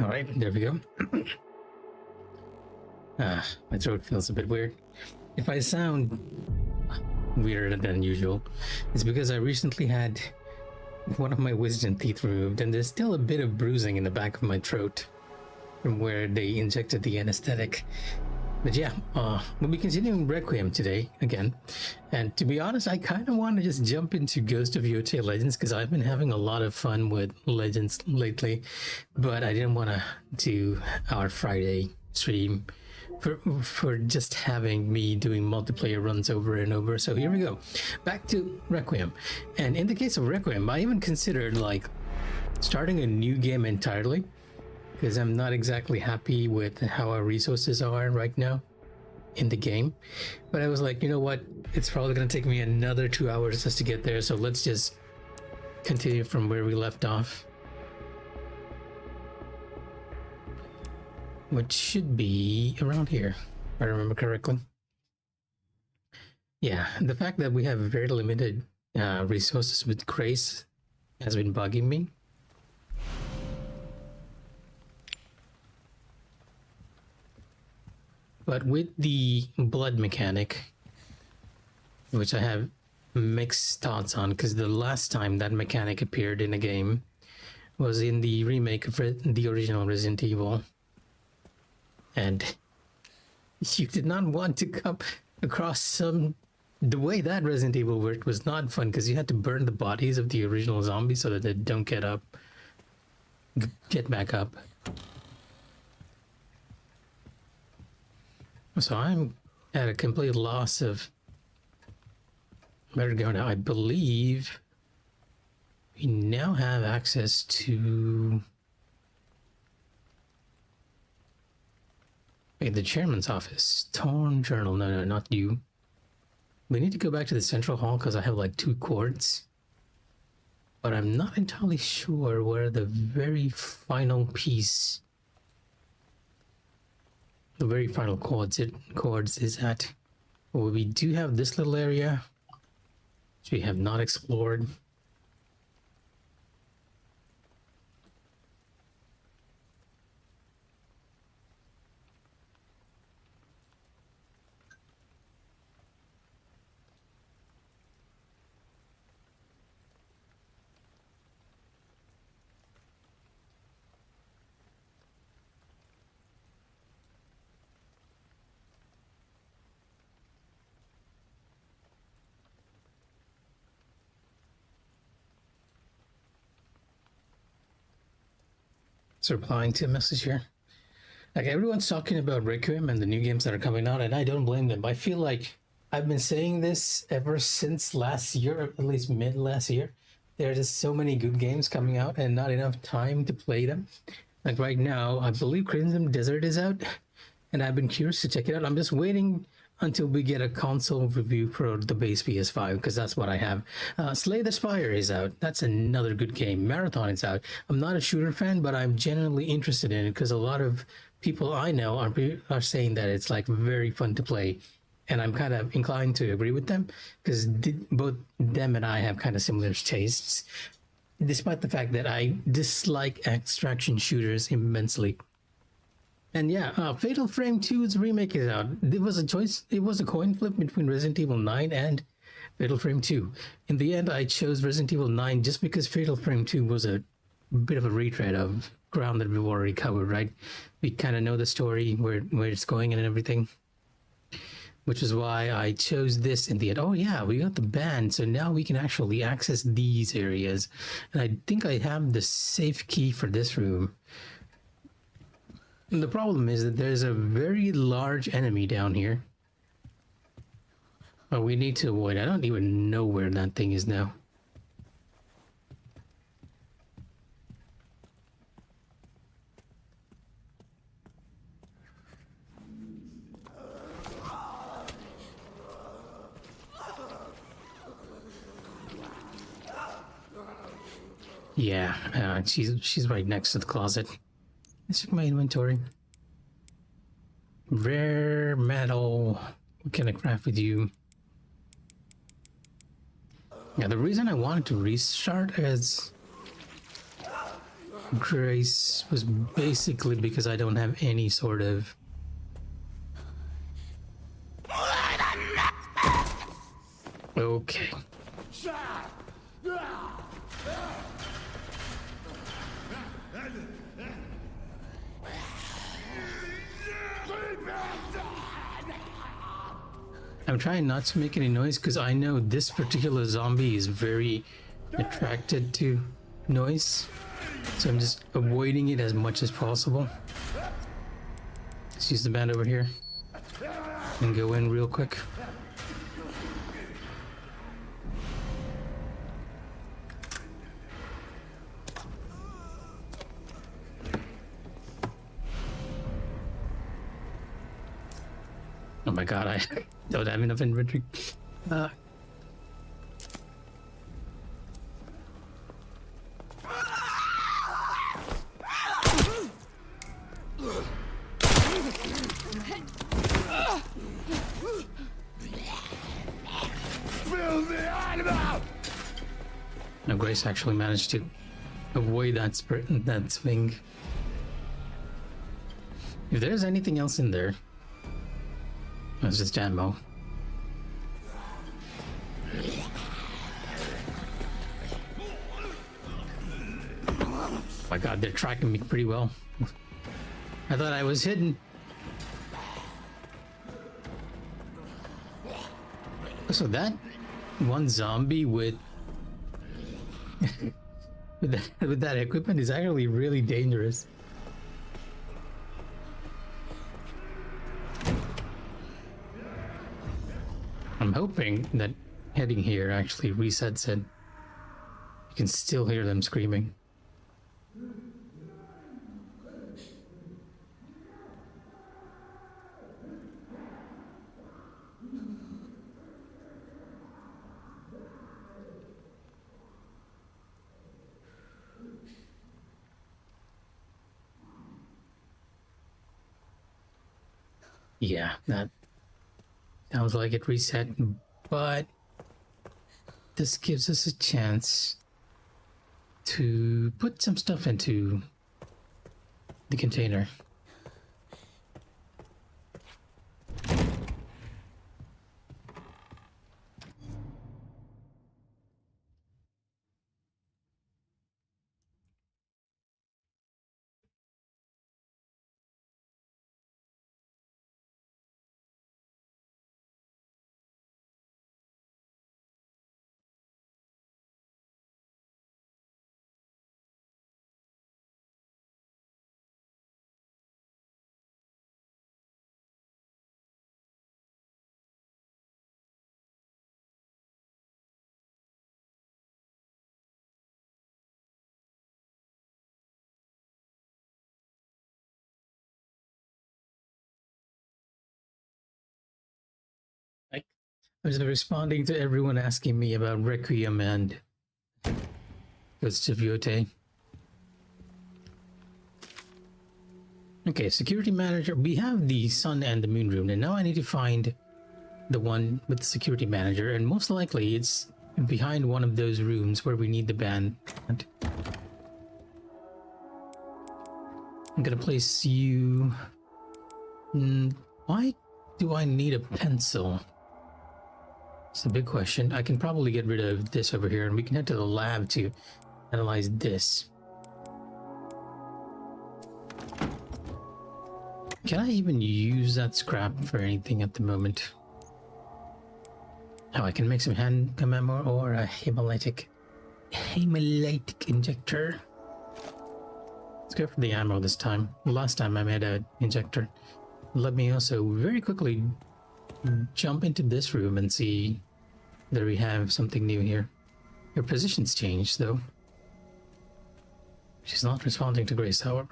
All right, there we go. My throat feels a bit weird. If I sound weirder than usual, it's because I recently had one of my wisdom teeth removed, and there's still a bit of bruising in the back of my throat from where they injected the anesthetic. But yeah, we'll be continuing Requiem today again. And to be honest, I kind of want to just jump into Ghost of Yotei Legends because I've been having a lot of fun with Legends lately. But I didn't want to do our Friday stream for just having me doing multiplayer runs over and over. So here we go. Back to Requiem. And in the case of Requiem, I even considered like starting a new game entirely, because I'm not exactly happy with how our resources are right now in the game. But I was like, you know what? It's probably going to take me another 2 hours just to get there. So let's just continue from where we left off. Which should be around here, if I remember correctly. Yeah, the fact that we have very limited resources with Grace has been bugging me. But with the blood mechanic, which I have mixed thoughts on, because the last time that mechanic appeared in a game was in the remake of the original Resident Evil. And you did not want to come across the way that Resident Evil worked was not fun, because you had to burn the bodies of the original zombies so that they don't get back up. So I'm at a complete loss of where to go now. I believe we now have access to the chairman's office. Torn journal. No, not you. We need to go back to the central hall because I have like 2 cords. But I'm not entirely sure where the very final piece, the very final chords is at. Well, we do have this little area which we have not explored. Replying to a message here. Like, everyone's talking about Requiem and the new games that are coming out, and I don't blame them. I feel like I've been saying this ever since last year, or at least mid last year. There's just so many good games coming out and not enough time to play them. Like right now, I believe Crimson Desert is out, and I've been curious to check it out. I'm just waiting until we get a console review for the base PS5, because that's what I have. Slay the Spire is out. That's another good game. Marathon is out. I'm not a shooter fan, but I'm genuinely interested in it because a lot of people I know are saying that it's like very fun to play, and I'm kind of inclined to agree with them because both them and I have kind of similar tastes, despite the fact that I dislike extraction shooters immensely. And yeah, Fatal Frame 2's remake is out. It was a choice. It was a coin flip between Resident Evil 9 and Fatal Frame 2. In the end, I chose Resident Evil 9 just because Fatal Frame 2 was a bit of a retread of ground that we've already covered, right? We kind of know the story, where it's going and everything. Which is why I chose this in the end. Oh yeah, we got the band, so now we can actually access these areas. And I think I have the safe key for this room. And the problem is that there's a very large enemy down here. Oh, we need to avoid. I don't even know where that thing is now. Yeah, she's right next to the closet. Let's check my inventory. Rare metal. What can I craft with you? Yeah, the reason I wanted to restart is Grace was basically because I don't have any sort of... Okay. I'm trying not to make any noise because I know this particular zombie is very attracted to noise. So I'm just avoiding it as much as possible. Let's use the band over here and go in real quick. Oh my god, I don't have enough inventory. No, Grace actually managed to avoid that sprint, that swing. If there's anything else in there, it's just ammo. Oh my god, they're tracking me pretty well. I thought I was hidden. So that one zombie with with that equipment is actually really dangerous. I'm hoping that heading here actually resets it. You can still hear them screaming. Yeah, that sounds like it reset, but this gives us a chance to put some stuff into the container. I was responding to everyone asking me about Requiem and Ghosts of Yote. Okay, security manager. We have the sun and the moon room, and now I need to find the one with the security manager, and most likely it's behind one of those rooms where we need the band. I'm gonna place you... why do I need a pencil? It's a big question. I can probably get rid of this over here, and we can head to the lab to analyze this. Can I even use that scrap for anything at the moment? Oh, I can make some handgun ammo or a hemolytic injector. Let's go for the ammo this time. Last time I made an injector. Let me also very quickly jump into this room and see that we have something new here. Your position's changed though. She's not responding to Grace, however.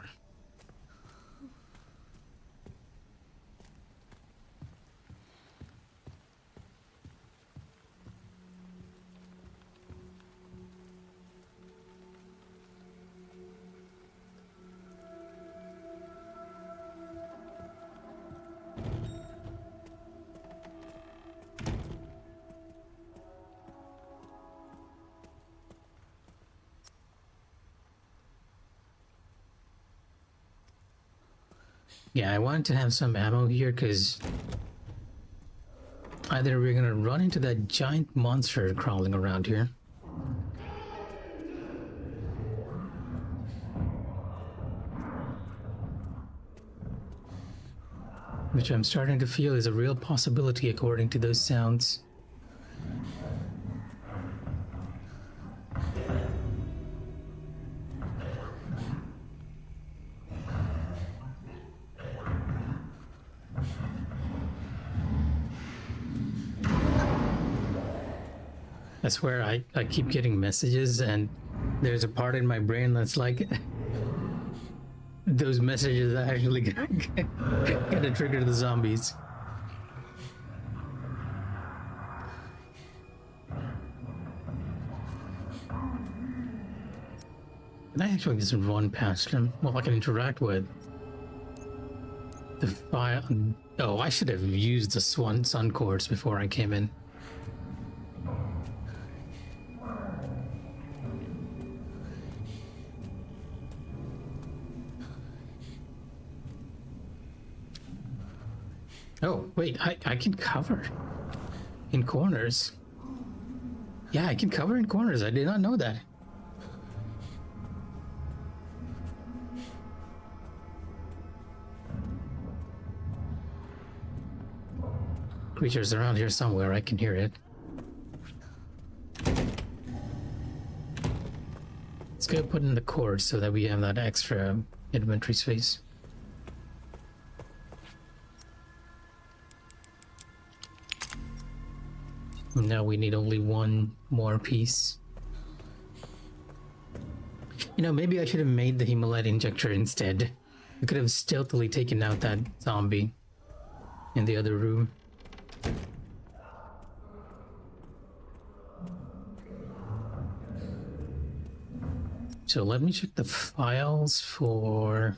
Yeah, I wanted to have some ammo here because either we're gonna run into that giant monster crawling around here, which I'm starting to feel is a real possibility according to those sounds. I swear I keep getting messages and there's a part in my brain that's like those messages that actually gonna trigger the zombies. Can I actually just run past him? Well, I can interact with the file. Oh, I should have used the sun cores before I came in. Oh, wait, I can cover in corners. Yeah, I can cover in corners. I did not know that. Creatures around here somewhere. I can hear it. Let's go put in the cords so that we have that extra inventory space. Now we need only one more piece. You know, maybe I should have made the Himalite injector instead. We could have stealthily taken out that zombie in the other room. So let me check the files for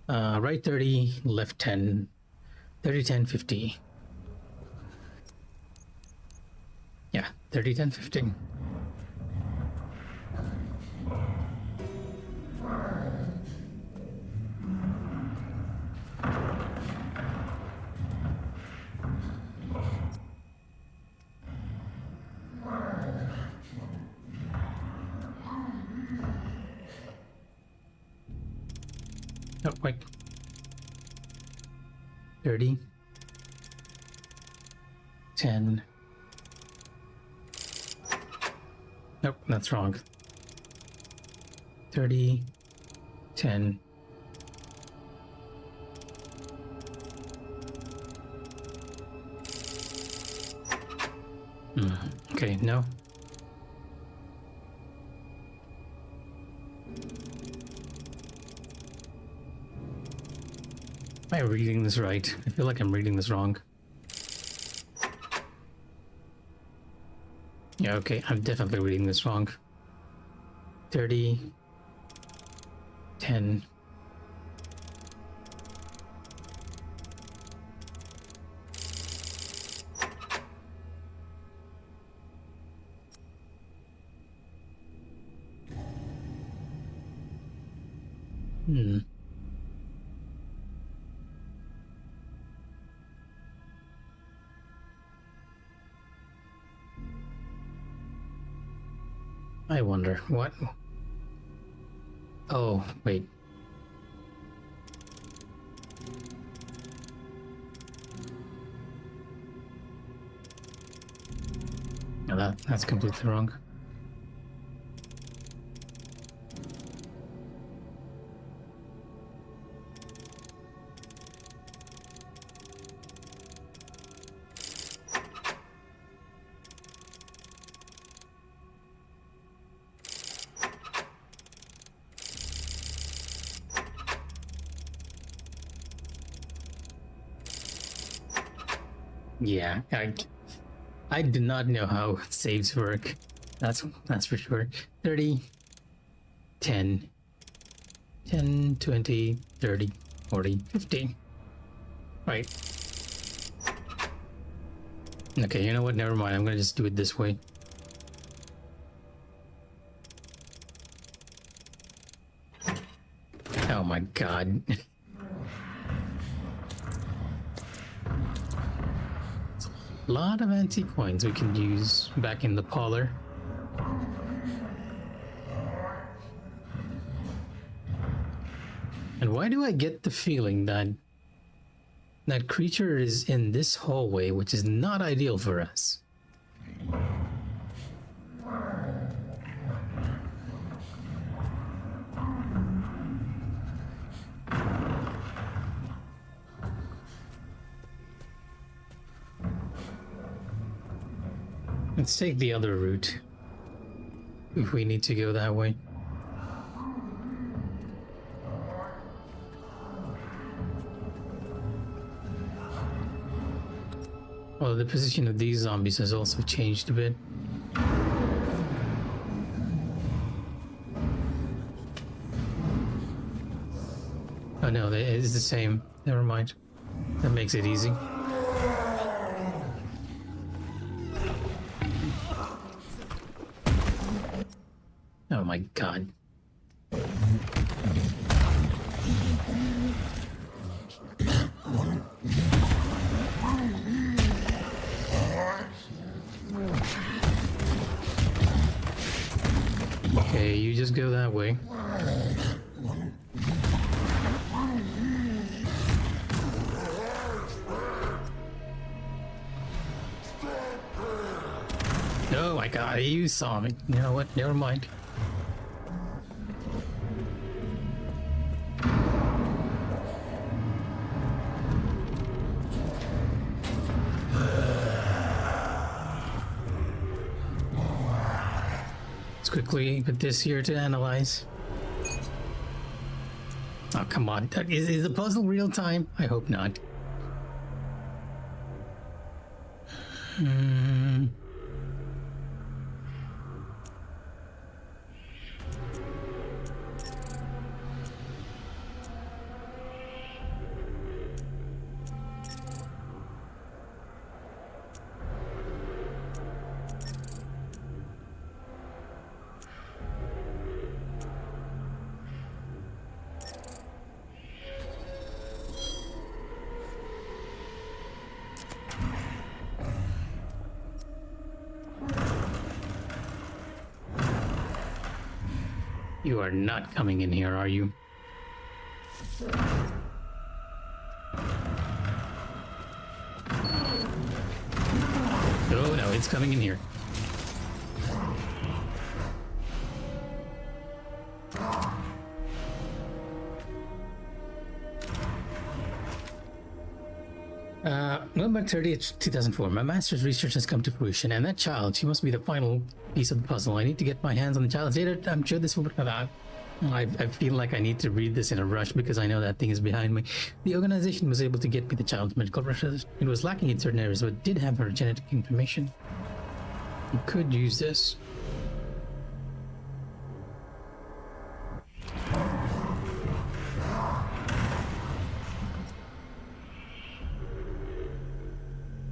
right 30, left 10, 30, 10, 50. Yeah, 30, 10, 15. Oh, wait. 30, 10. Nope, that's wrong. 30, 10. Okay, no. Am I reading this right? I feel like I'm reading this wrong. Yeah, okay, I'm definitely reading this wrong. 30, 10. I wonder what. Oh, wait. No, that's completely wrong. Yeah, I do not know how saves work. That's for sure. 30, 10, 10, 20, 30, 40, 50. Right. Okay, you know what? Never mind. I'm gonna just do it this way. Oh my god. lot of antique coins we can use back in the parlor. And why do I get the feeling that that creature is in this hallway, which is not ideal for us? Let's take the other route if we need to go that way. Well, the position of these zombies has also changed a bit. Oh no, it's the same. Never mind. That makes it easy. Oh my god. Okay, you just go that way. Oh my god, you saw me. You know what? Never mind. Quickly put this here to analyze. Oh, come on. Is the puzzle real time? I hope not. You are not coming in here, are you? Oh no, it's coming in here. November 30th, 2004. My master's research has come to fruition, and that child, she must be the final piece of the puzzle. I need to get my hands on the child's data. I'm sure this will work out. I feel like I need to read this in a rush because I know that thing is behind me. The organization was able to get me the child's medical records. It was lacking in certain areas, but did have her genetic information. You could use this.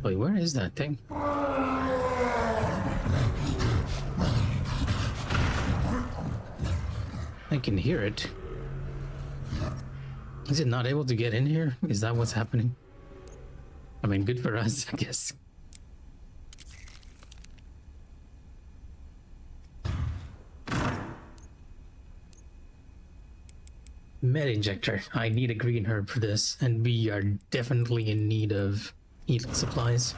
Wait, where is that thing? I can hear it. Is it not able to get in here? Is that what's happening? I mean, good for us, I guess. Med injector. I need a green herb for this, and we are definitely in need of healing supplies.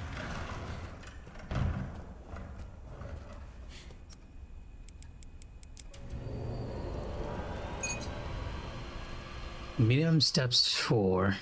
Medium steps 4.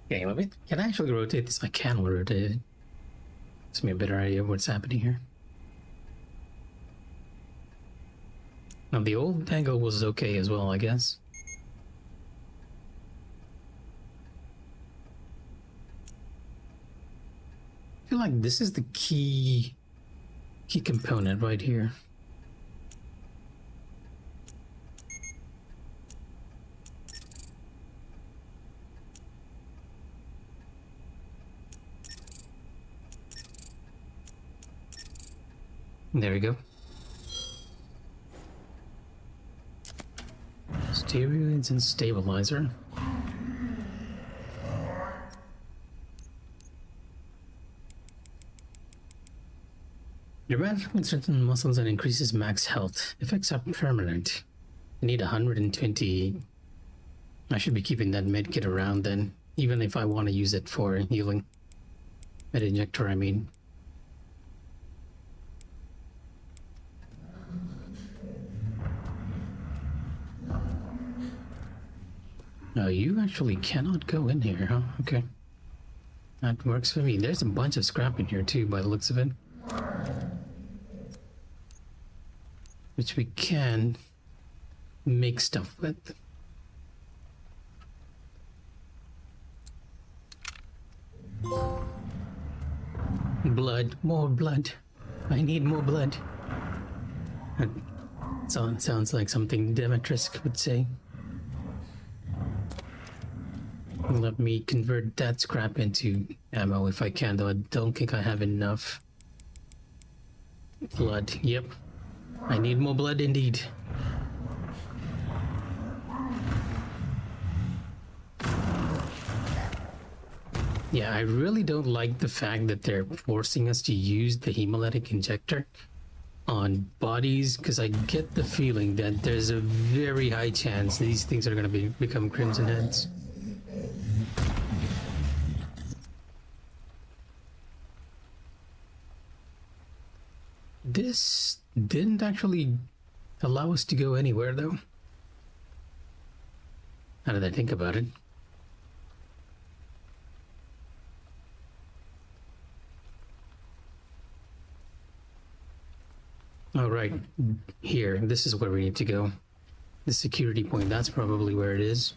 Okay, let me. Can I actually rotate this? I can rotate it. Gives me a better idea of what's happening here. Now the old angle was okay as well, I guess. I feel like this is the key component right here. There we go. Steroids and stabilizer. Dramatically strengthens muscles and increases max health. Effects are permanent. I need 120. I should be keeping that medkit around then, even if I want to use it for healing. Med injector, I mean. No, you actually cannot go in here, huh? Okay. That works for me. There's a bunch of scrap in here too, by the looks of it. Which we can make stuff with. Blood, more blood. I need more blood. That sounds like something Demetrisk would say. Let me convert that scrap into ammo if I can, though I don't think I have enough. Blood, yep. I need more blood indeed. Yeah, I really don't like the fact that they're forcing us to use the hemolytic injector on bodies, because I get the feeling that there's a very high chance these things are going to become Crimson Heads. This didn't actually allow us to go anywhere, though. How did I think about it? All right, here, this is where we need to go. The security point, that's probably where it is.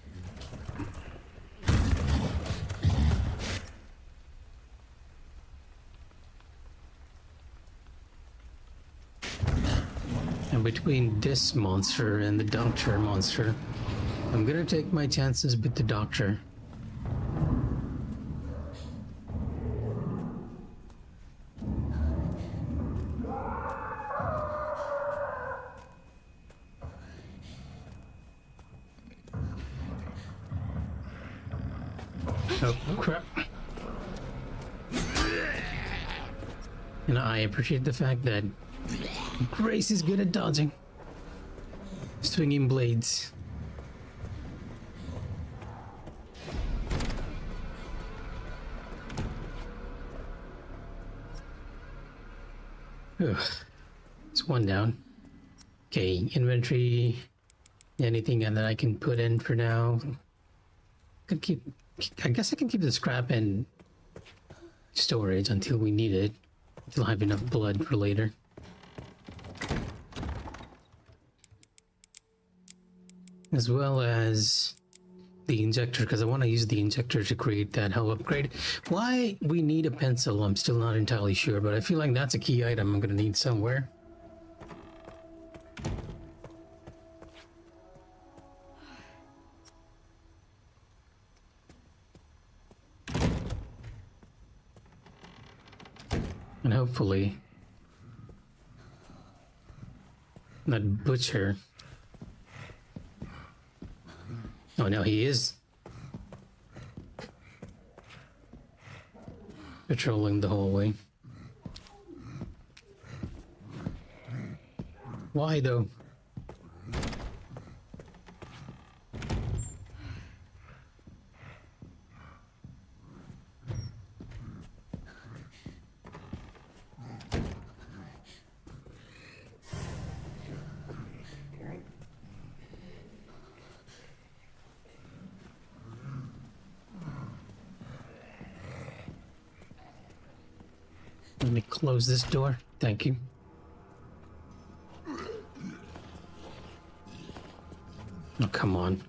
And between this monster and the doctor monster, I'm gonna take my chances with the doctor. Oh, crap. And I appreciate the fact that Grace is good at dodging. Swinging blades. Ugh. It's one down. Okay, inventory. Anything that I can put in for now. I guess I can keep the scrap in storage until we need it. Until I have enough blood for later. As well as the injector, because I want to use the injector to create that health upgrade. Why we need a pencil, I'm still not entirely sure, but I feel like that's a key item I'm going to need somewhere. And hopefully that butcher. Oh no, he is patrolling the hallway. Why though? Let me close this door. Thank you. Oh, come on.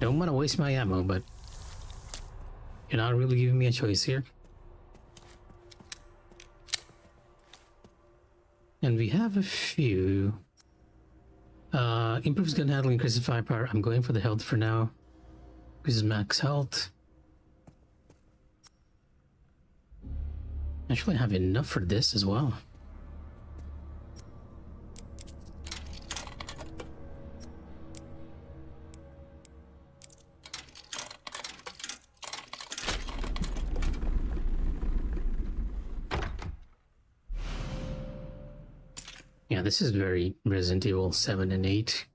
Don't want to waste my ammo, but you're not really giving me a choice here. And we have a few. Improves gun handling, increases firepower. I'm going for the health for now. Increases max health. Actually, I have enough for this as well. Yeah, this is very Resident Evil 7 and 8.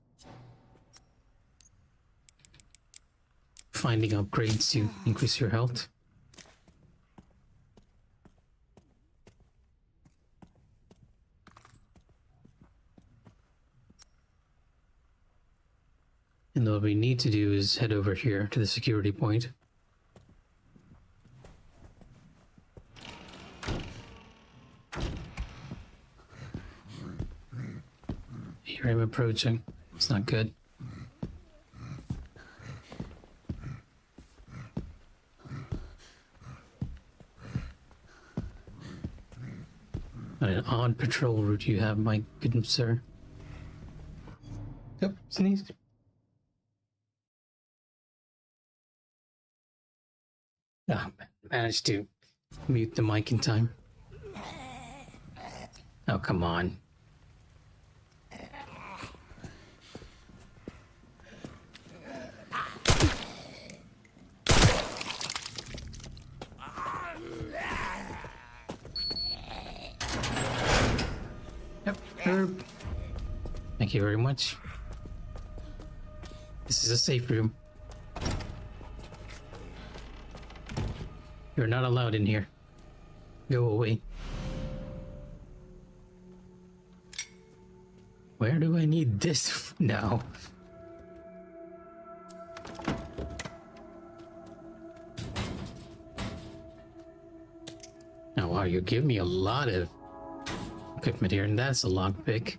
Finding upgrades to increase your health. And what we need to do is head over here to the security point. Here I'm approaching. It's not good. What an odd patrol route you have, my good sir. Yep, sneeze. Ah, managed to mute the mic in time. Oh, come on. Yep, herb. Thank you very much. This is a safe room. You're not allowed in here. Go away. Where do I need this now? Oh wow, you give me a lot of equipment here, and that's a lockpick.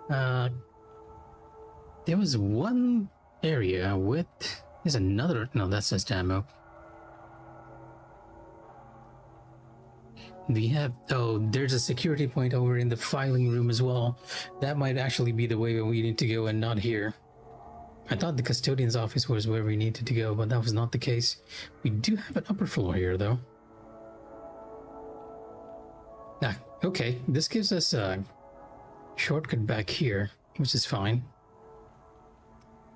There was one area with... There's another... No, that's just ammo. We have... Oh, there's a security point over in the filing room as well. That might actually be the way we need to go and not here. I thought the custodian's office was where we needed to go, but that was not the case. We do have an upper floor here, though. Ah, okay. This gives us a shortcut back here, which is fine.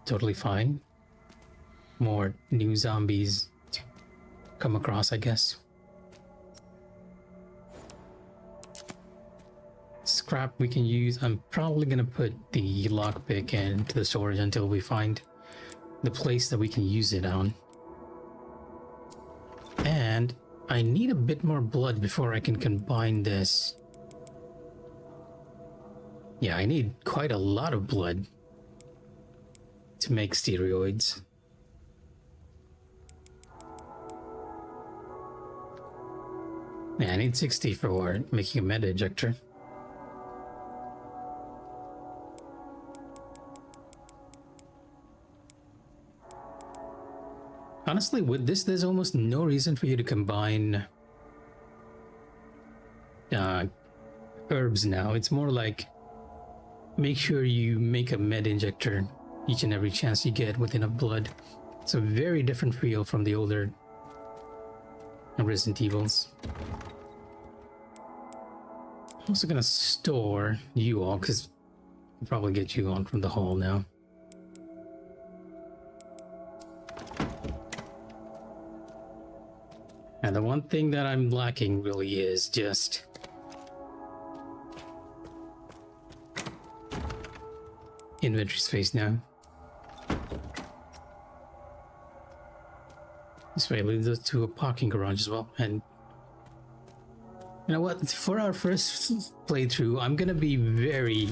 Totally fine. More new zombies to come across, I guess. Scrap we can use. I'm probably gonna put the lockpick into the storage until we find the place that we can use it on. And I need a bit more blood before I can combine this. Yeah, I need quite a lot of blood to make steroids. Yeah, I need 60 for making a meta ejector. Honestly, with this, there's almost no reason for you to combine herbs now. It's more like make sure you make a med injector each and every chance you get with enough blood. It's a very different feel from the older Resident Evils. I'm also gonna store you all because I'll probably get you on from the hall now. And the one thing that I'm lacking really is just inventory space now. This way leads us to a parking garage as well. And you know what? For our first playthrough, I'm gonna be very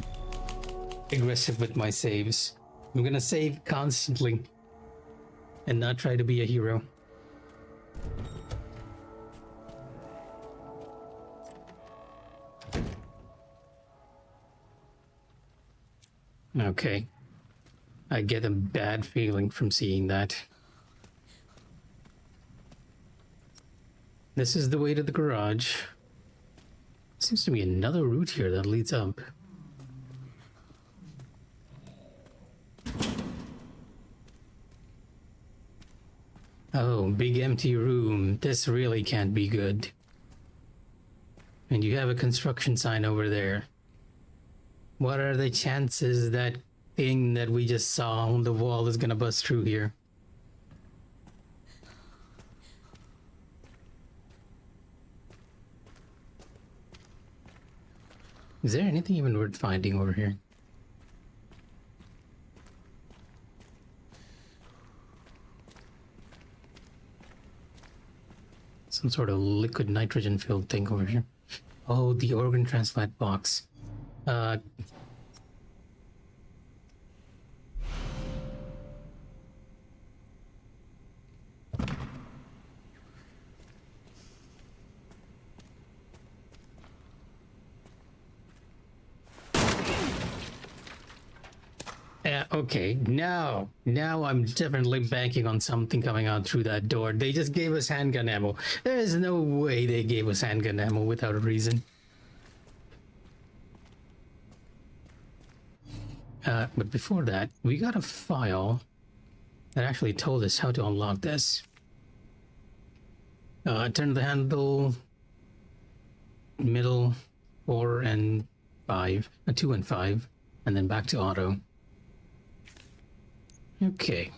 aggressive with my saves. I'm gonna save constantly and not try to be a hero. Okay. I get a bad feeling from seeing that. This is the way to the garage. Seems to be another route here that leads up. Oh, big empty room. This really can't be good. And you have a construction sign over there. What are the chances that thing that we just saw on the wall is gonna bust through here? Is there anything even worth finding over here? Some sort of liquid nitrogen filled thing over here. Oh, the organ transplant box. Okay, now I'm definitely banking on something coming out through that door. They just gave us handgun ammo. There is no way they gave us handgun ammo without a reason. But before that, we got a file that actually told us how to unlock this. Turn the handle, middle, 4 and 5, 2 and 5, and then back to auto. Okay.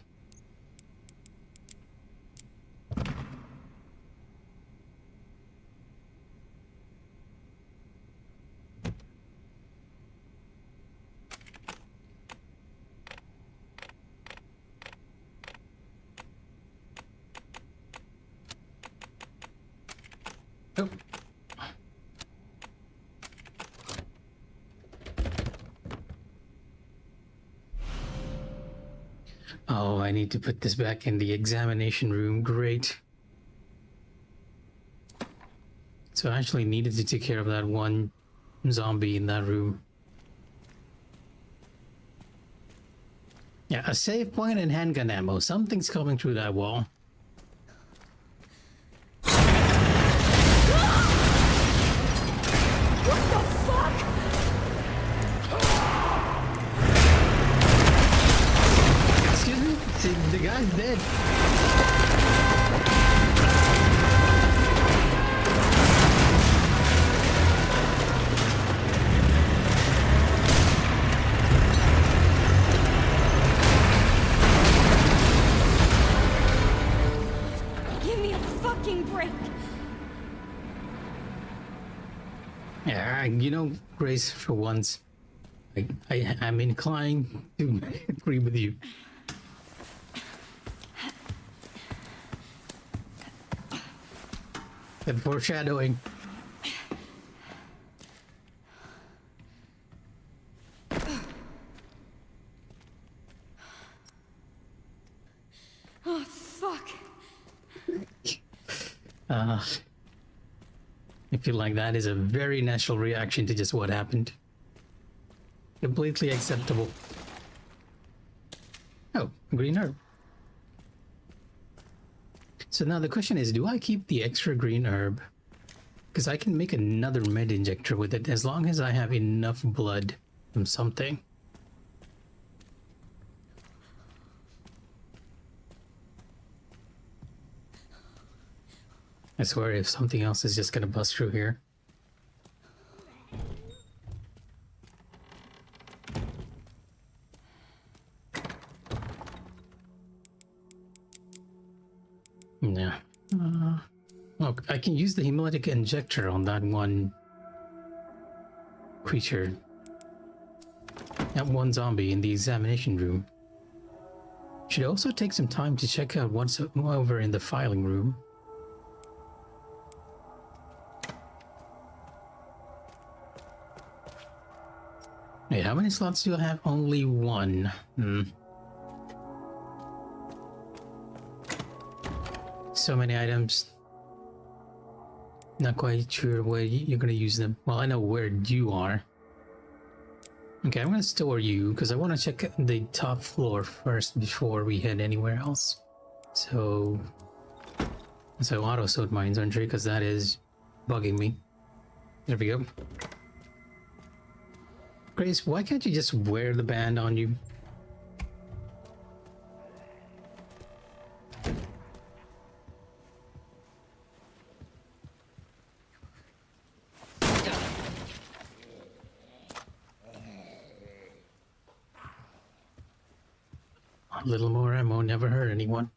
Oh. Oh, I need to put this back in the examination room. Great. So I actually needed to take care of that one zombie in that room. Yeah, a save point and handgun ammo. Something's coming through that wall. The guy's dead. Give me a fucking break. Yeah, you know, Grace, for once, I'm inclined to agree with you. The foreshadowing. Oh, fuck. I feel like that is a very natural reaction to just what happened. Completely acceptable. Oh, green herb. So now the question is, do I keep the extra green herb? Because I can make another med injector with it as long as I have enough blood from something. I swear if something else is just gonna bust through here. Yeah. Look, I can use the hemolytic injector on that one creature. That one zombie in the examination room. Should also take some time to check out what's over in the filing room. Wait, how many slots do I have? Only one. So many items. Not quite sure where you're gonna use them. Well, I know where you are. Okay, I'm gonna store you because I want to check the top floor first before we head anywhere else. So auto sort my inventory because that is bugging me. There we go. Grace, why can't you just wear the band on you? A little more ammo never hurt anyone.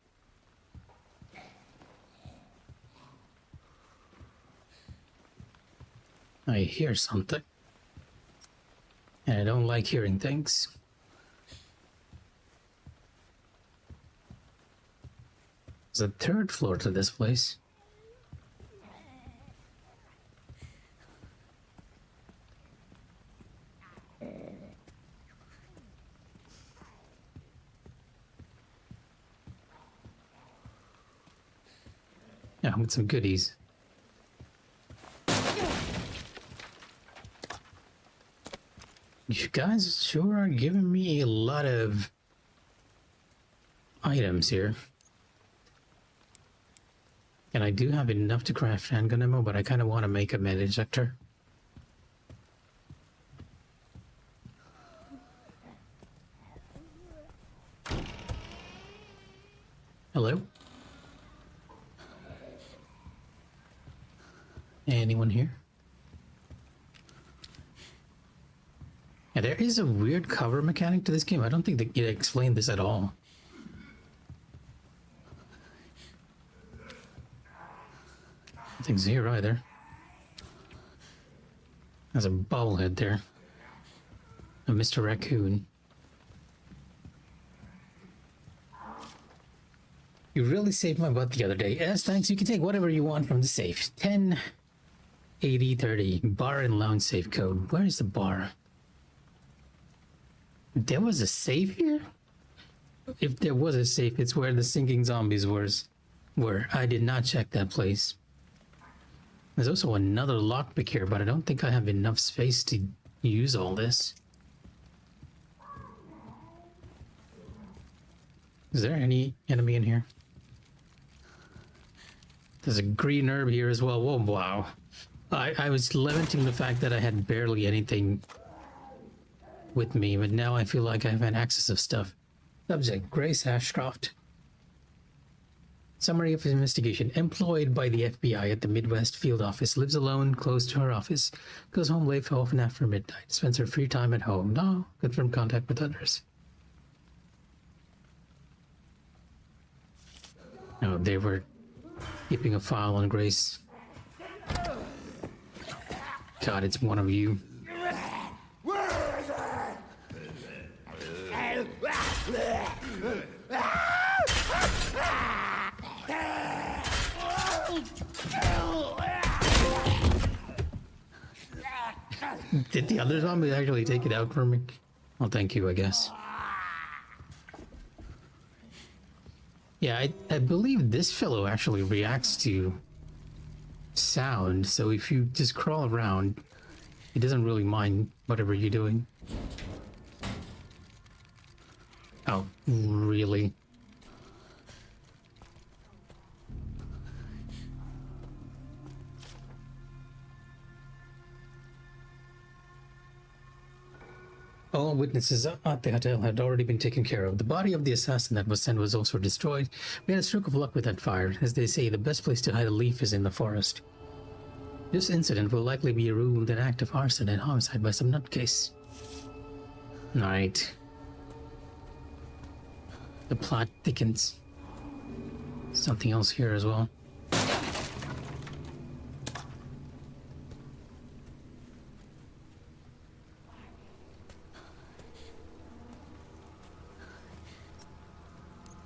I hear something. And I don't like hearing things. There's a third floor to this place. Yeah, with some goodies. You guys sure are giving me a lot of items here. And I do have enough to craft handgun ammo, but I kind of want to make a med injector. Hello? Anyone here? Yeah, there is a weird cover mechanic to this game. I don't think that it explained this at all. Nothing's here either. There's a bobblehead there. A Mr. Raccoon. You really saved my butt the other day. Yes, thanks. You can take whatever you want from the safe. 10, 80, 30. Bar and lounge safe code. Where is the bar? There was a safe here? If there was a safe, it's where the sinking zombies were. I did not check that place. There's also another lockpick here, but I don't think I have enough space to use all this. Is there any enemy in here? There's a green herb here as well. Whoa, wow. I was lamenting the fact that I had barely anything with me, but now I feel like I have an access of stuff. Subject, Grace Ashcroft. Summary of his investigation. Employed by the FBI at the Midwest Field Office. Lives alone, close to her office. Goes home late often after midnight. Spends her free time at home. No, confirm contact with others. No, they were keeping a file on Grace. God, it's one of you. Did the other zombie actually take it out for me? Well, thank you, I guess. Yeah, I believe this fellow actually reacts to sound, so if you just crawl around, he doesn't really mind whatever you're doing. Oh, really? All witnesses at the hotel had already been taken care of. The body of the assassin that was sent was also destroyed. We had a stroke of luck with that fire. As they say, the best place to hide a leaf is in the forest. This incident will likely be ruled an act of arson and homicide by some nutcase. Alright. The plot thickens. Something else here as well.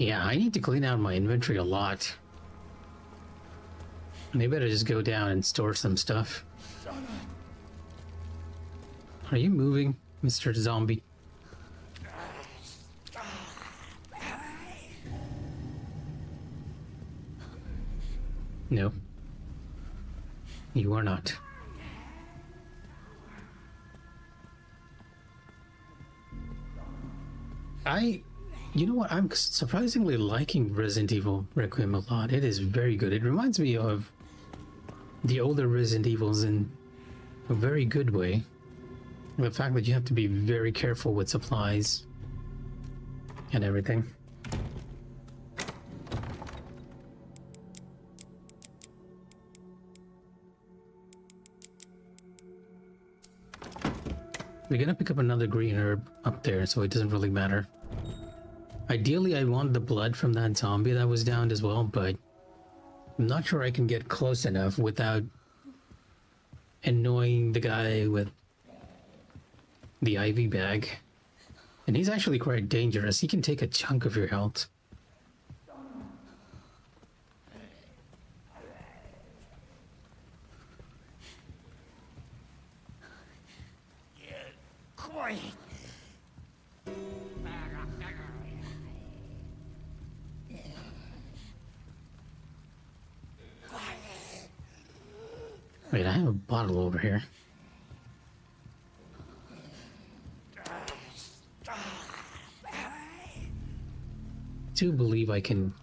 Yeah, I need to clean out my inventory a lot. Maybe better just go down and store some stuff. Are you moving, Mr. Zombie? No. You are not. You know what? I'm surprisingly liking Resident Evil Requiem a lot. It is very good. It reminds me of the older Resident Evils in a very good way. The fact that you have to be very careful with supplies and everything. We're gonna pick up another green herb up there, so it doesn't really matter. Ideally, I want the blood from that zombie that was downed as well, but I'm not sure I can get close enough without annoying the guy with the IV bag. And he's actually quite dangerous. He can take a chunk of your health. Quiet. Wait, I have a bottle over here. I do believe I can...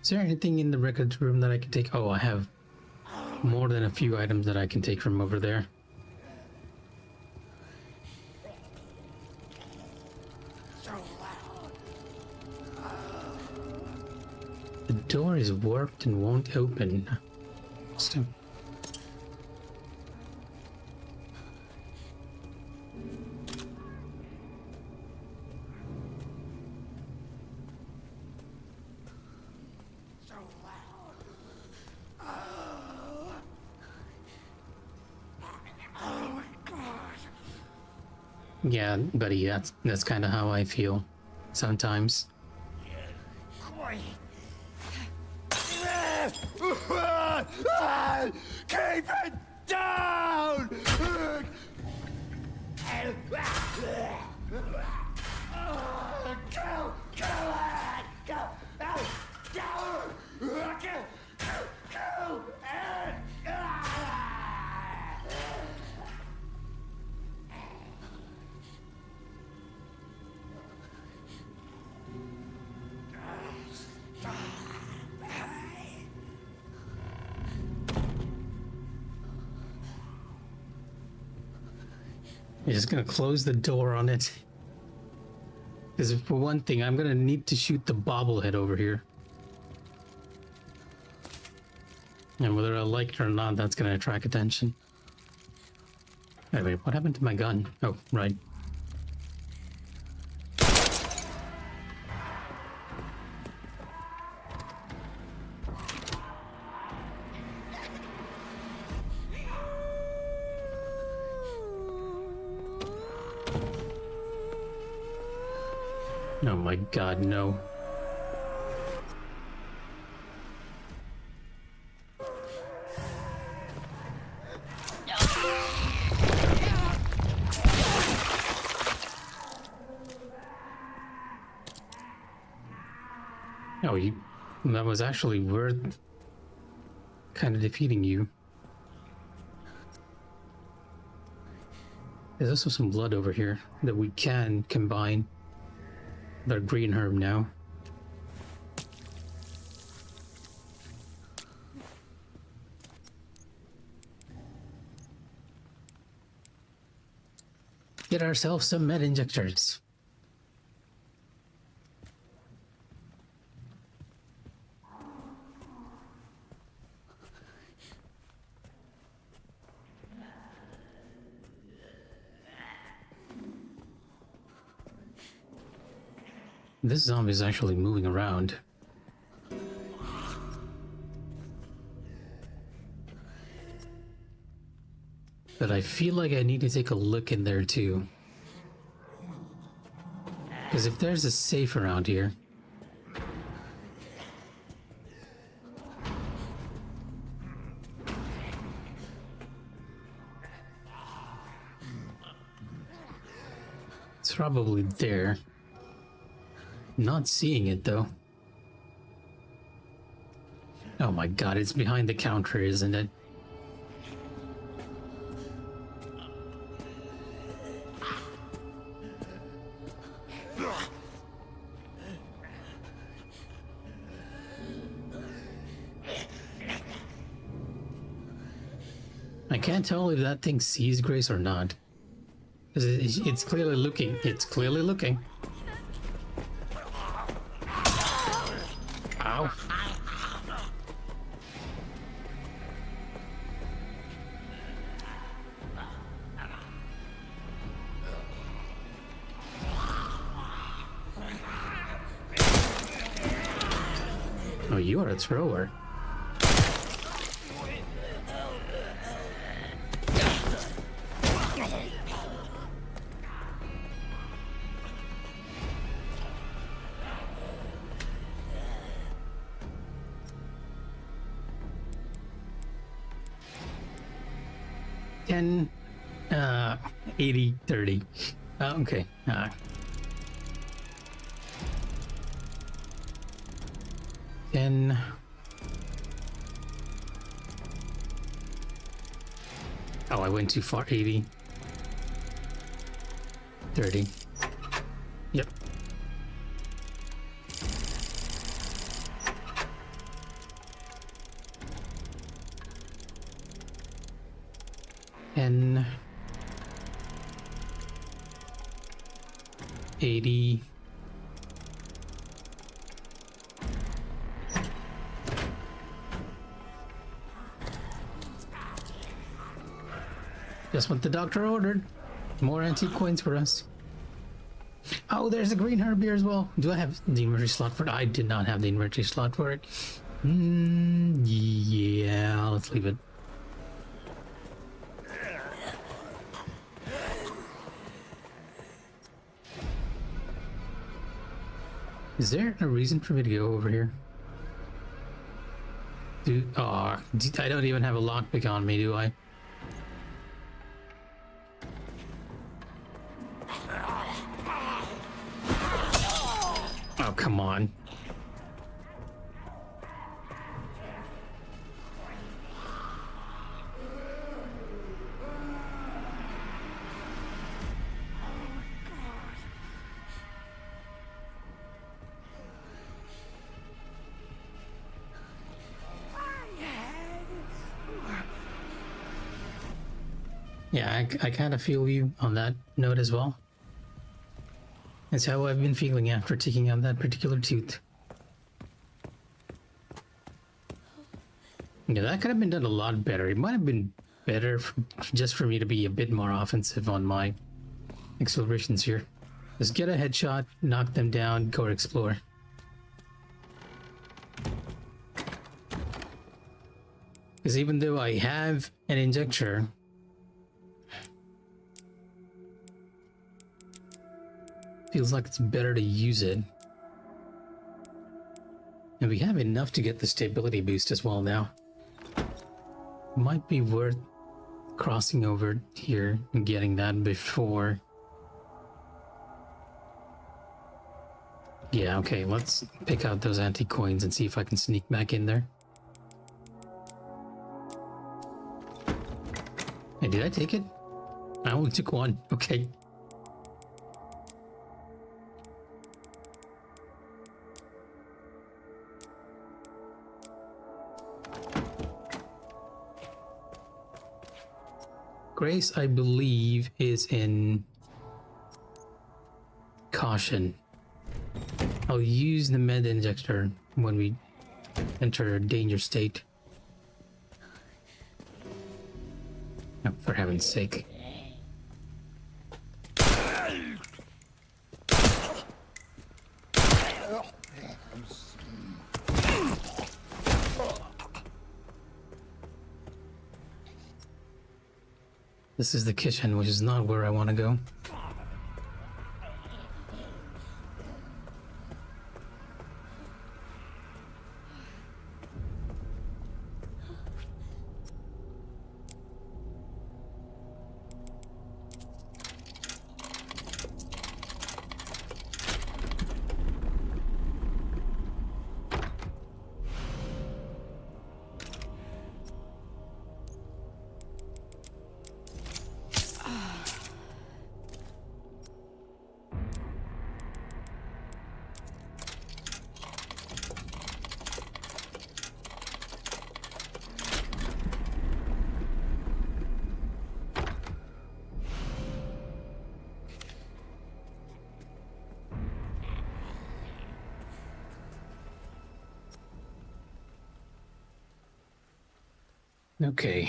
Is there anything in the records room that I can take? Oh, I have more than a few items that I can take from over there. The door is warped and won't open. Still. Yeah, buddy, that's kind of how I feel sometimes. Quiet. Keep it down! Kill it! Kill it! You're just gonna close the door on it. Because for one thing, I'm gonna need to shoot the bobblehead over here. And whether I like it or not, that's gonna attract attention. Wait, wait, what happened to my gun? Oh, right. Oh my god, no. Oh, that was actually worth kind of defeating you. There's also some blood over here that we can combine. The green herb now. Get ourselves some med injectors. This zombie is actually moving around. But I feel like I need to take a look in there too. Because if there's a safe around here... It's probably there. Not seeing it though. Oh my god, it's behind the counter, isn't it? I can't tell if that thing sees Grace or not. 'Cause it's clearly looking. It's clearly looking. Ow. Oh, you are a thrower. $10, 80, 30. Okay. 10. Oh, I went too far. 80. 30. Yep. And 80. Just what the doctor ordered. More antique coins for us. Oh, there's a green herb here as well. Do I have the inventory slot for it? I did not have the inventory slot for it. Yeah, let's leave it. Is there a reason for me to go over here? I don't even have a lockpick on me, do I? Oh, come on. Yeah, I kind of feel you on that note as well. That's how I've been feeling after taking out that particular tooth. Yeah, that could have been done a lot better. It might have been better just for me to be a bit more offensive on my explorations here. Just get a headshot, knock them down, go explore. Because even though I have an injector, feels like it's better to use it. And we have enough to get the stability boost as well now. Might be worth crossing over here and getting that before. Yeah, okay, let's pick out those antique coins and see if I can sneak back in there. Hey, did I take it? I only took one. Okay. Grace, I believe, is in caution. I'll use the med injector when we enter a danger state. Oh, for heaven's sake. This is the kitchen, which is not where I want to go. Okay.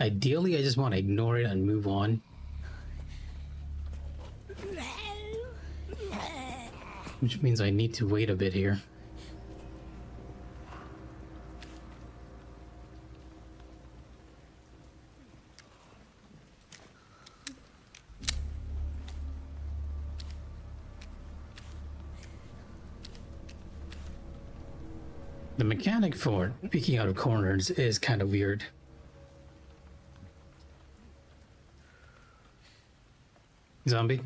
Ideally, I just want to ignore it and move on. Which means I need to wait a bit here. The mechanic for peeking out of corners is kind of weird. Zombie?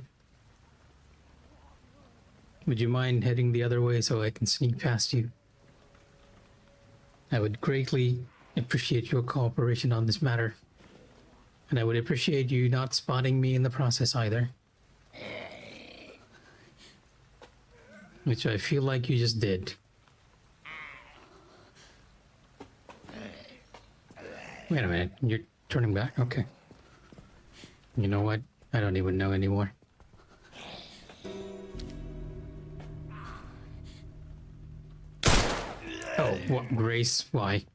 Would you mind heading the other way so I can sneak past you? I would greatly appreciate your cooperation on this matter. And I would appreciate you not spotting me in the process either. Which I feel like you just did. Wait a minute, you're turning back? Okay. You know what? I don't even know anymore. Oh, what? Grace? Why?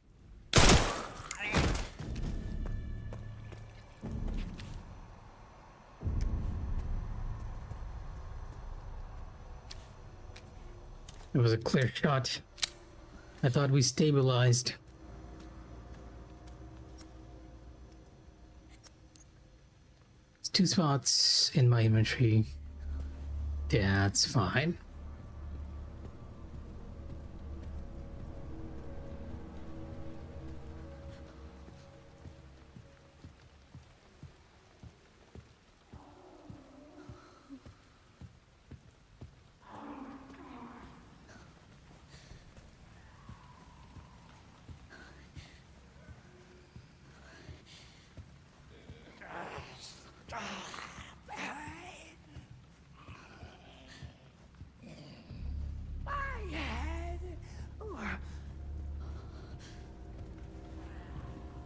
It was a clear shot. I thought we stabilized. It's 2 spots in my inventory. That's fine.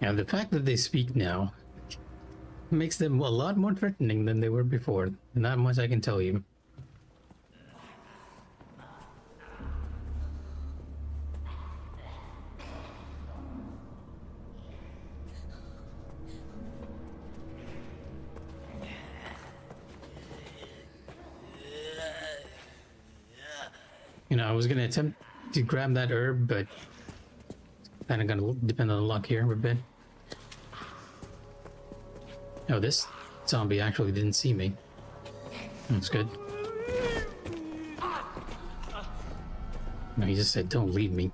Yeah, the fact that they speak now makes them a lot more threatening than they were before. Not much I can tell you. You know, I was gonna attempt to grab that herb, but kind of gonna depend on the luck here a bit. Oh, this zombie actually didn't see me. That's good. No, he just said, "Don't leave me."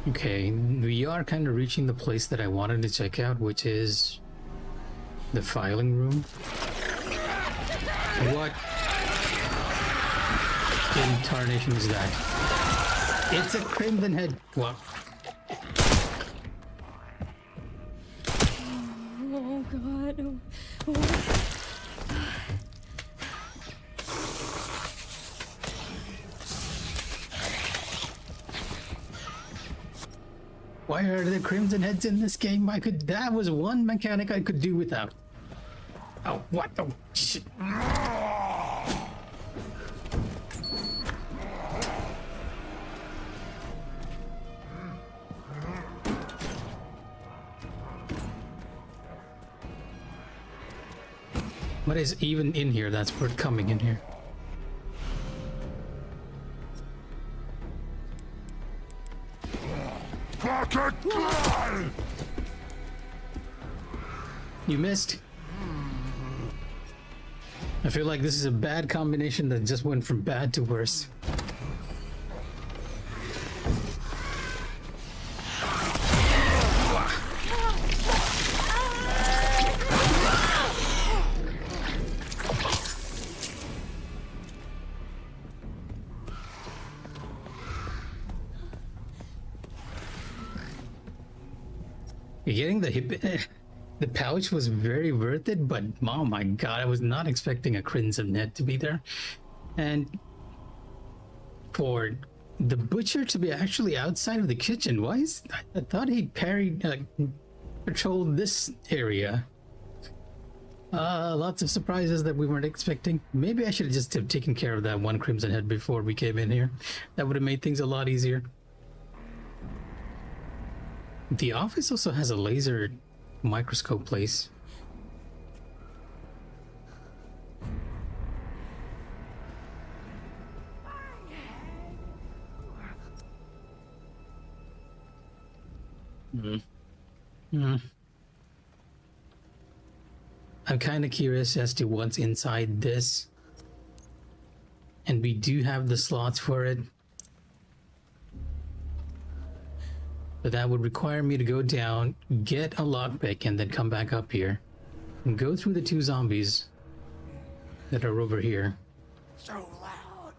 Okay, we are kind of reaching the place that I wanted to check out, which is the filing room. What in tarnation is that? It's a crimson head. What? Oh God. Oh. Why are there crimson heads in this game? That was one mechanic I could do without. Oh, what? Oh, shit. What is even in here that's worth coming in here? You missed. I feel like this is a bad combination that just went from bad to worse. You're getting the hip. The pouch was very worth it, but oh my god, I was not expecting a Crimson Head to be there. And for the butcher to be actually outside of the kitchen, why is... I thought he patrolled this area. Lots of surprises that we weren't expecting. Maybe I should have just have taken care of that one Crimson Head before we came in here. That would have made things a lot easier. The office also has a laser microscope place. I'm kind of curious as to what's inside this. And we do have the slots for it. But that would require me to go down, get a lockpick, and then come back up here. And go through the two zombies that are over here. So loud.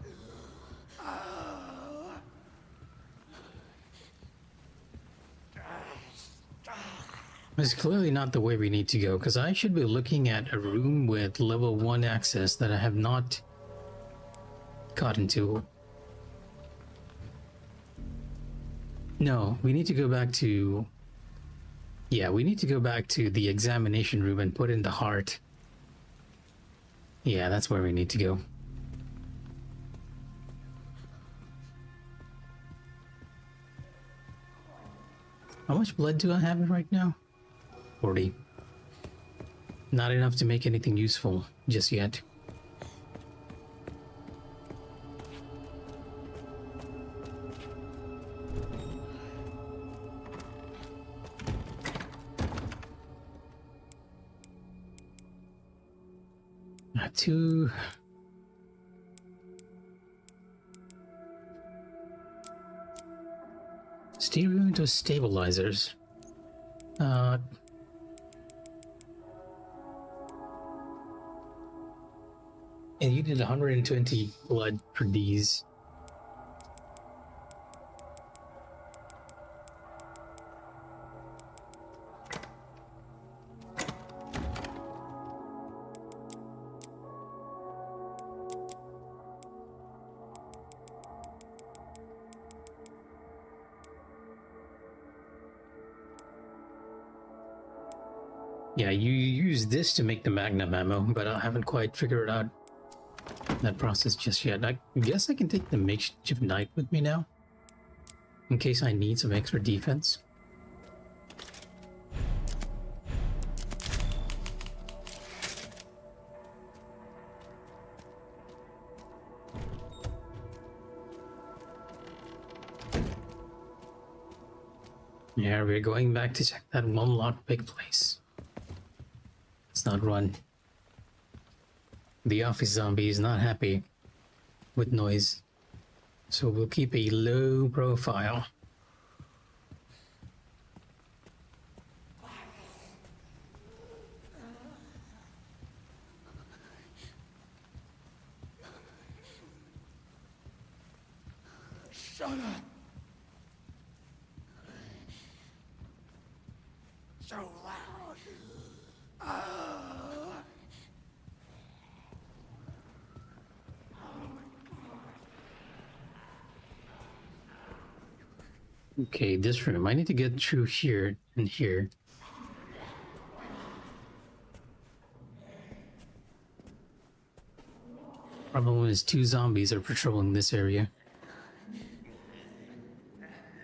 It's clearly not the way we need to go, because I should be looking at a room with level 1 access that I have not gotten to. No, we need to go back to... Yeah, we need to go back to the examination room and put in the heart. Yeah, that's where we need to go. How much blood do I have right now? 40. Not enough to make anything useful just yet. Two. Stereo into stabilizers. And you did 120 blood for these. Yeah, you use this to make the magnum ammo, but I haven't quite figured out that process just yet. I guess I can take the makeshift knife with me now, in case I need some extra defense. Yeah, we're going back to check that one lockpick place. Let's not run. The office zombie is not happy with noise, so we'll keep a low profile. Shut up. So loud. Okay, this room. I need to get through here and here. Problem is, two zombies are patrolling this area.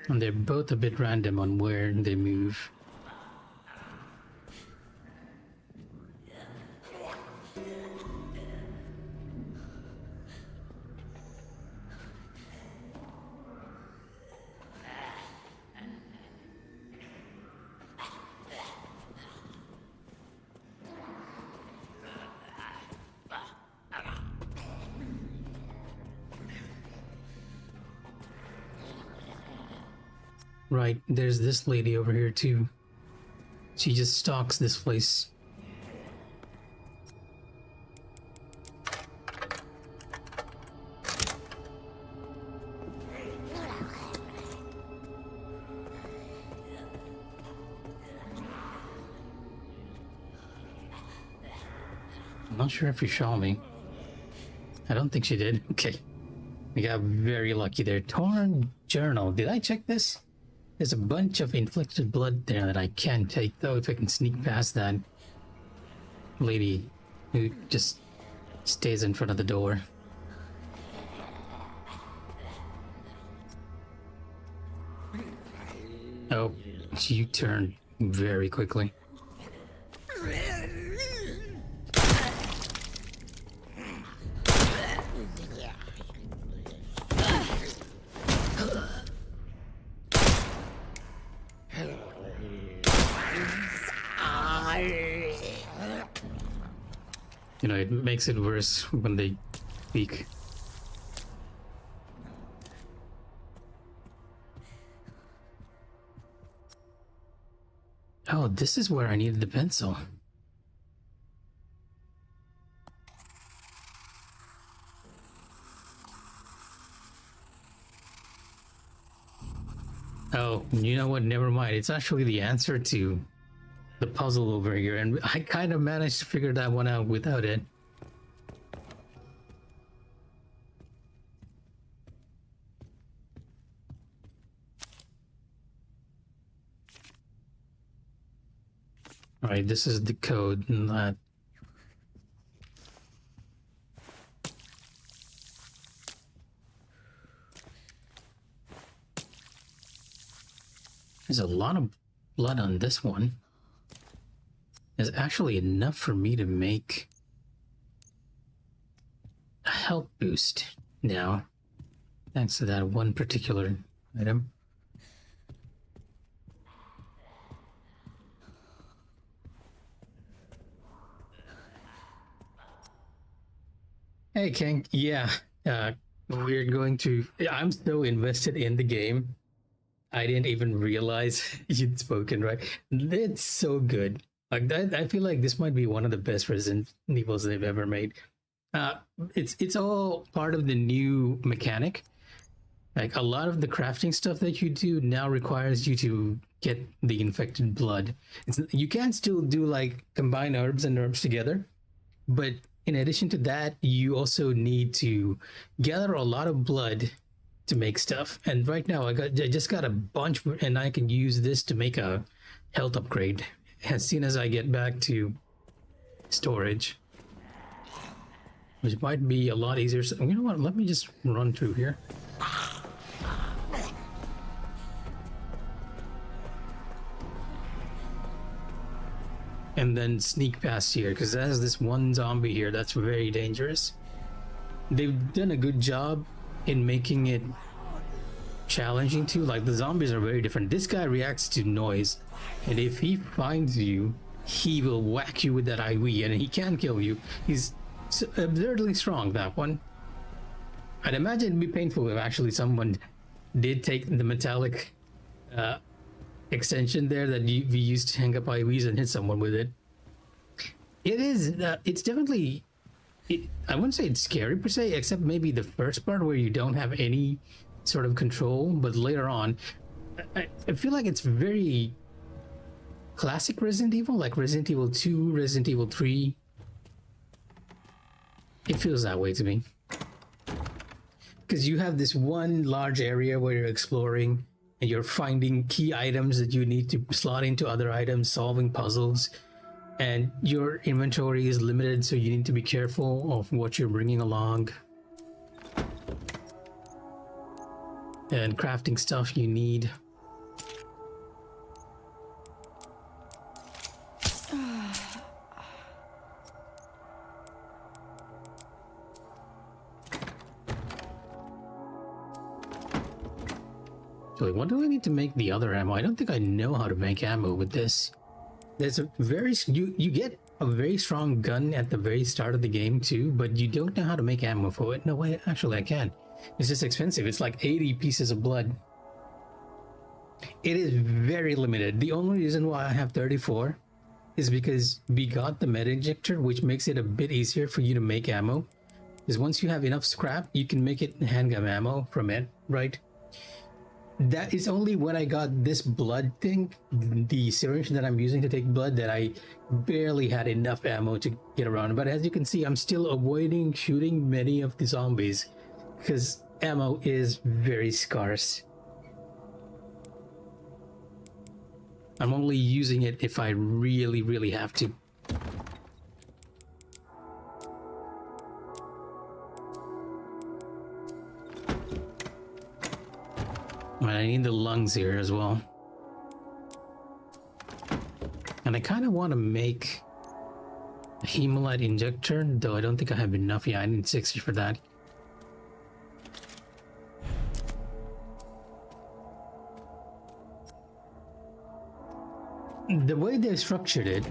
And they're both a bit random on where they move. Right, there's this lady over here too. She just stalks this place. I'm not sure if she saw me. I don't think she did. Okay. We got very lucky there. Torn journal. Did I check this? There's a bunch of inflicted blood there that I can take, though, if I can sneak past that lady who just stays in front of the door. Oh, you turned very quickly. You know, it makes it worse when they speak. Oh, this is where I needed the pencil. Oh, you know what? Never mind. It's actually the answer to the puzzle over here, and I kind of managed to figure that one out without it. Alright, this is the code, and that. There's a lot of blood on this one. There's actually enough for me to make a health boost now, thanks to that one particular item. Hey King, yeah, we're going to. I'm so invested in the game. I didn't even realize you'd spoken, right? It's so good. Like that, I feel like this might be one of the best Resident Evils they've ever made. It's all part of the new mechanic. Like a lot of the crafting stuff that you do now requires you to get the infected blood. You can still do like combine herbs and herbs together, but in addition to that, you also need to gather a lot of blood to make stuff. And right now I just got a bunch, and I can use this to make a health upgrade as soon as I get back to storage, which might be a lot easier. So, you know what? Let me just run through here. And then sneak past here, because there's this one zombie here that's very dangerous. They've done a good job in making it challenging too. Like the zombies are very different. This guy reacts to noise, and if he finds you, he will whack you with that IV, and he can kill you. He's absurdly strong, that one. I'd imagine it'd be painful if actually someone did take the metallic extension there that we used to hang up IVs and hit someone with it. It's definitely, I wouldn't say it's scary per se, except maybe the first part where you don't have any sort of control, but later on, I feel like it's very classic Resident Evil, like Resident Evil 2, Resident Evil 3. It feels that way to me. Because you have this one large area where you're exploring, and you're finding key items that you need to slot into other items, solving puzzles, and your inventory is limited, so you need to be careful of what you're bringing along. And crafting stuff you need. So what do I need to make the other ammo? I don't think I know how to make ammo with this. There's a very you get a very strong gun at the very start of the game too, but you don't know how to make ammo for it. No way, actually I can. It's just expensive. It's like 80 pieces of blood. It is very limited. The only reason why I have 34 is because we got the med injector, which makes it a bit easier for you to make ammo. Because once you have enough scrap, you can make it handgun ammo from it, right? that is only when I got this blood thing, the syringe that I'm using to take blood, that I barely had enough ammo to get around. But as you can see, I'm still avoiding shooting many of the zombies because ammo is very scarce. I'm only using it if I really, really have to. I need the lungs here as well. And I kind of want to make a hemolyte injector, though I don't think I have enough. Yeah, I need 60 for that. The way they structured it,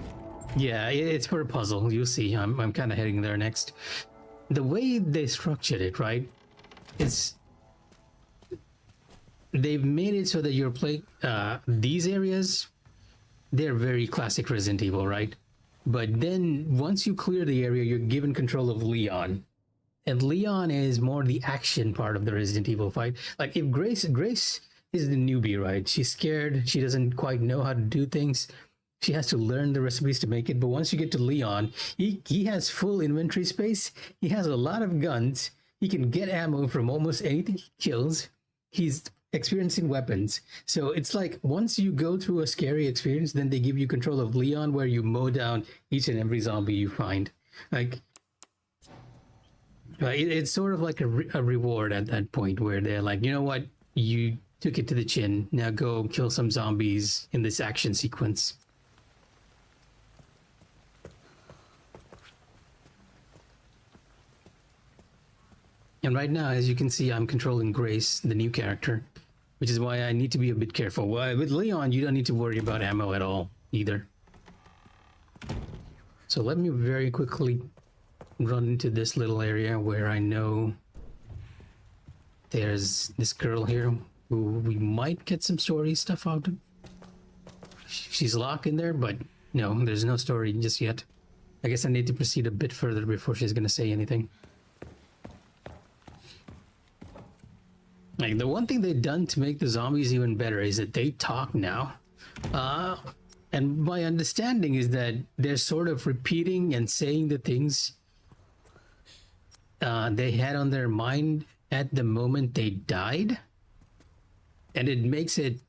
yeah, it's for a puzzle. You'll see. I'm kind of heading there next. The way they structured it, right? It's they've made it so that you're playing these areas. They're very classic Resident Evil, right? But then once you clear the area, you're given control of Leon, and Leon is more the action part of the Resident Evil fight. Like if Grace is the newbie, right? She's scared. She doesn't quite know how to do things. She has to learn the recipes to make it. But once you get to Leon, he has full inventory space. He has a lot of guns. He can get ammo from almost anything he kills. He's experiencing weapons. So it's like once you go through a scary experience, then they give you control of Leon, where you mow down each and every zombie you find. Like it's sort of like a reward at that point, where they're like, you know what, you took it to the chin, now go kill some zombies in this action sequence. And right now, as you can see, I'm controlling Grace, the new character, which is why I need to be a bit careful. With Leon, you don't need to worry about ammo at all, either. So let me very quickly run into this little area where I know there's this girl here who we might get some story stuff out of. She's locked in there, but no, there's no story just yet. I guess I need to proceed a bit further before she's gonna say anything. Like, the one thing they've done to make the zombies even better is that they talk now. And my understanding is that they're sort of repeating and saying the things they had on their mind at the moment they died. And it makes it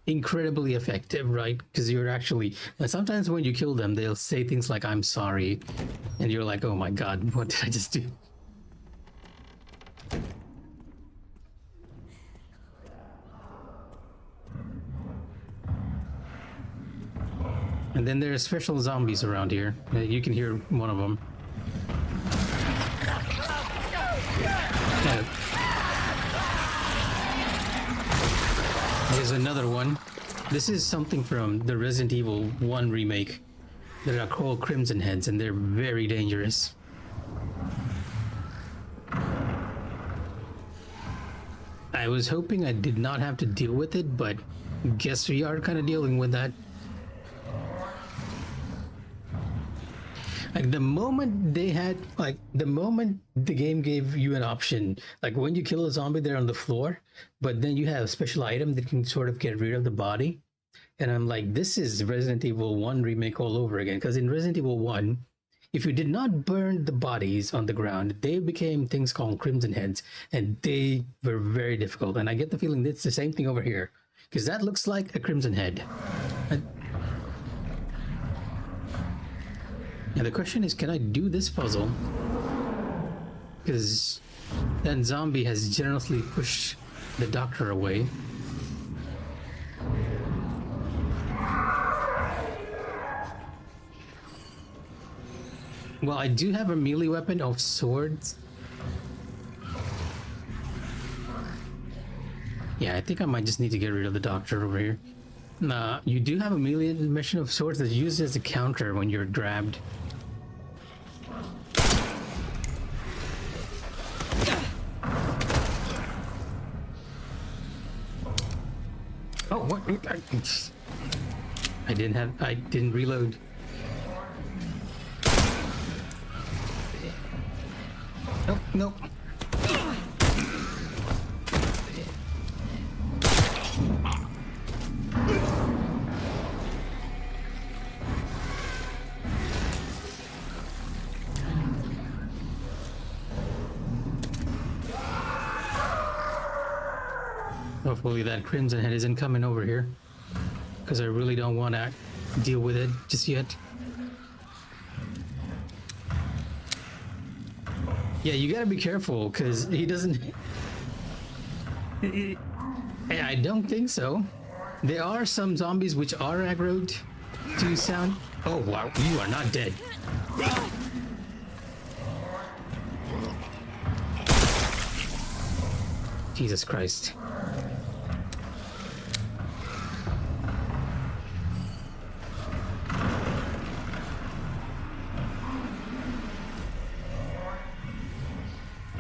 incredibly effective, right? Because you're actually... sometimes when you kill them, they'll say things like, "I'm sorry." And you're like, oh my god, what did I just do? And then there are special zombies around here. You can hear one of them. There's another one. This is something from the Resident Evil 1 remake. They're called Crimson Heads, and they're very dangerous. I was hoping I did not have to deal with it, but guess we are kind of dealing with that. Like the moment the game gave you an option, like when you kill a zombie, they're on the floor, but then you have a special item that can sort of get rid of the body. And I'm like, this is Resident Evil 1 remake all over again. Because in Resident Evil 1, if you did not burn the bodies on the ground, they became things called Crimson Heads, and they were very difficult. And I get the feeling it's the same thing over here, because that looks like a Crimson Head. And the question is, can I do this puzzle? Because that zombie has generously pushed the doctor away. Well, I do have a melee weapon of swords. Yeah, I think I might just need to get rid of the doctor over here. You do have a melee mission of swords that's used as a counter when you're grabbed. Oh, what? I didn't reload. Nope, nope. Hopefully that crimson head isn't coming over here, because I really don't want to deal with it just yet. Yeah, you gotta be careful, because he doesn't... I don't think so. There are some zombies which are aggroed to sound. Oh wow, you are not dead. Jesus Christ.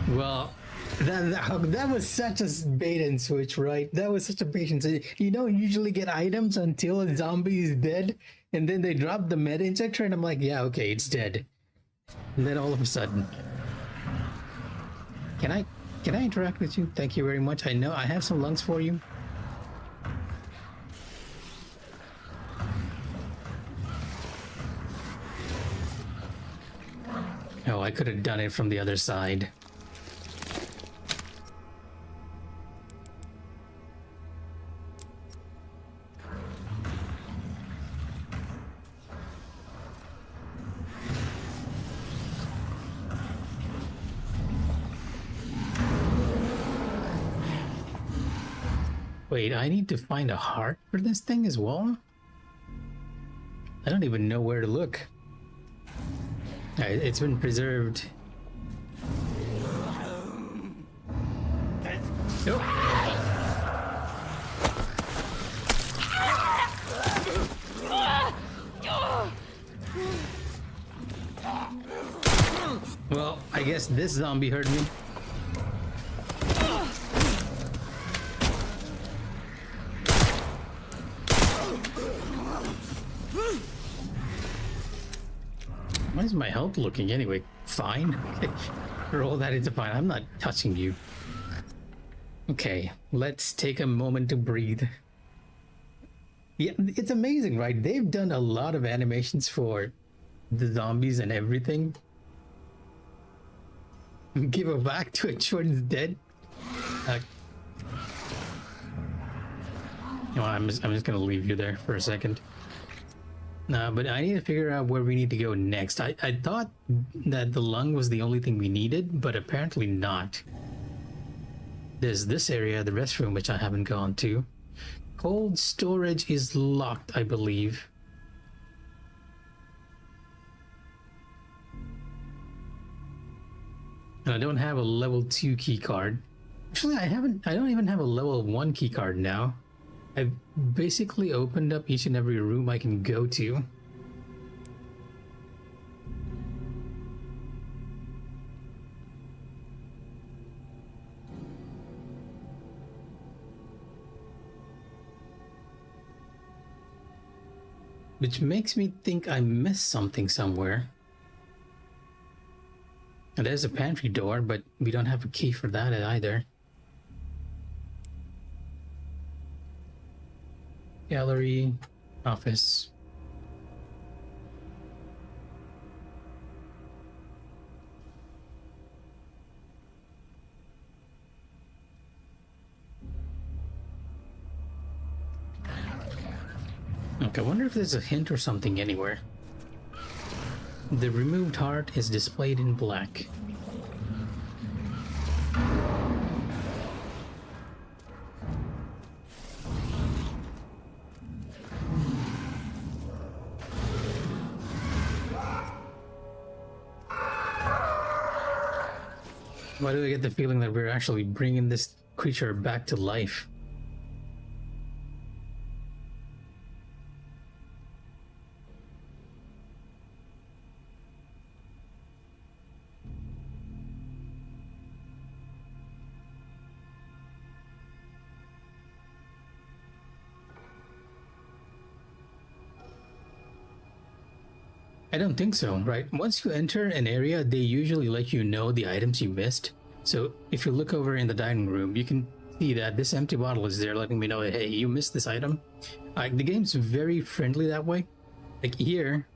Well, that was such a bait and switch, right? That was such a bait and switch. You don't usually get items until a zombie is dead, and then they drop the meta injector, and I'm like, yeah, okay, it's dead. And then all of a sudden, can I interact with you? Thank you very much. I know I have some lungs for you. Oh, I could have done it from the other side. Wait, I need to find a heart for this thing as well? I don't even know where to look. It's been preserved. Oh. Well, I guess this zombie heard me. Why is my health looking anyway? Fine. Roll that into fine. I'm not touching you. Okay, let's take a moment to breathe. Yeah, it's amazing, right? They've done a lot of animations for the zombies and everything. Give it back to it. Jordan's dead. No, I'm just gonna leave you there for a second. But I need to figure out where we need to go next. I thought that the lung was the only thing we needed, but apparently not. There's this area, the restroom, which I haven't gone to. Cold storage is locked, I believe. And I don't have a level 2 key card. Actually, I don't even have a level 1 key card now. I've basically opened up each and every room I can go to. Which makes me think I missed something somewhere. And there's a pantry door, but we don't have a key for that either. Gallery, office. Okay, I wonder if there's a hint or something anywhere. The removed heart is displayed in black. Why do I get the feeling that we're actually bringing this creature back to life? I don't think so, right? Once you enter an area, they usually let you know the items you missed. So if you look over in the dining room, you can see that this empty bottle is there letting me know, hey, you missed this item. The game's very friendly that way. Like here,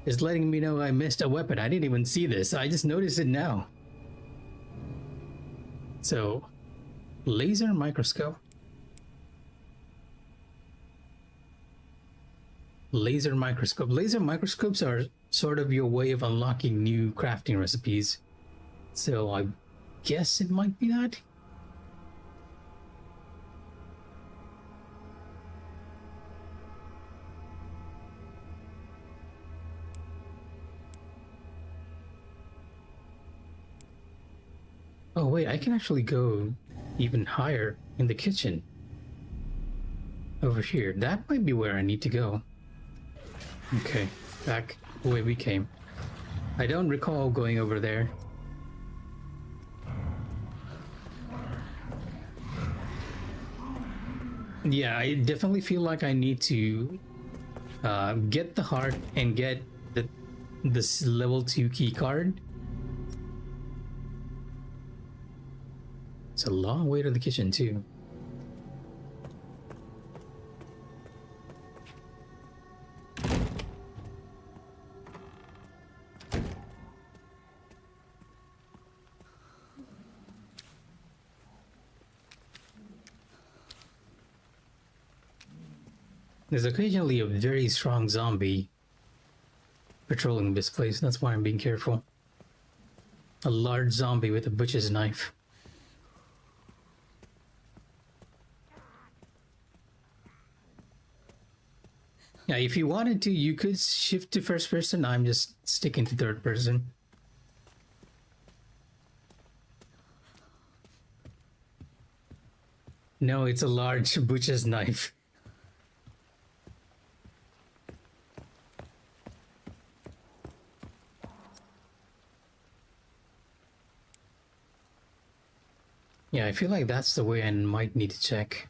is letting me know I missed a weapon. I didn't even see this. I just noticed it now. So, laser microscope. laser microscope. Laser microscopes are sort of your way of unlocking new crafting recipes. So I guess it might be that. Oh wait, I can actually go even higher in the kitchen. Over here. That might be where I need to go. Okay, back the way we came. I don't recall going over there. Yeah, I definitely feel like I need to get the heart and get this level 2 key card. It's a long way to the kitchen too. There's occasionally a very strong zombie patrolling this place. That's why I'm being careful. A large zombie with a butcher's knife. Yeah, if you wanted to, you could shift to first person. I'm just sticking to third person. No, it's a large butcher's knife. Yeah, I feel like that's the way I might need to check.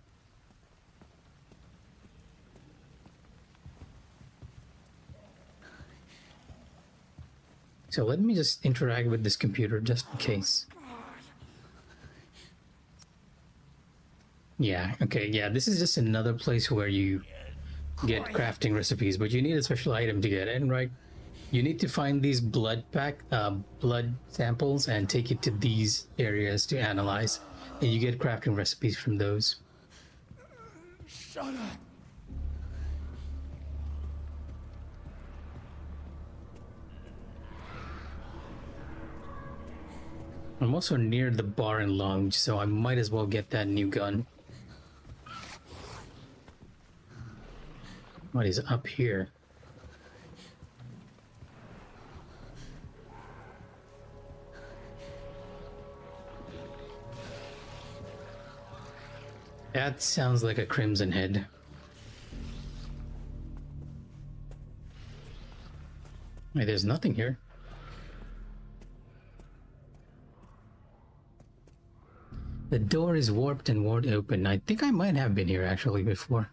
So let me just interact with this computer just in case. Yeah, okay, yeah, this is just another place where you get crafting recipes, but you need a special item to get in, right? You need to find these blood samples and take it to these areas to analyze, and you get crafting recipes from those. Shut up. I'm also near the bar and lounge, so I might as well get that new gun. What is up here? That sounds like a crimson head. Wait, there's nothing here. The door is warped and won't open. I think I might have been here actually before.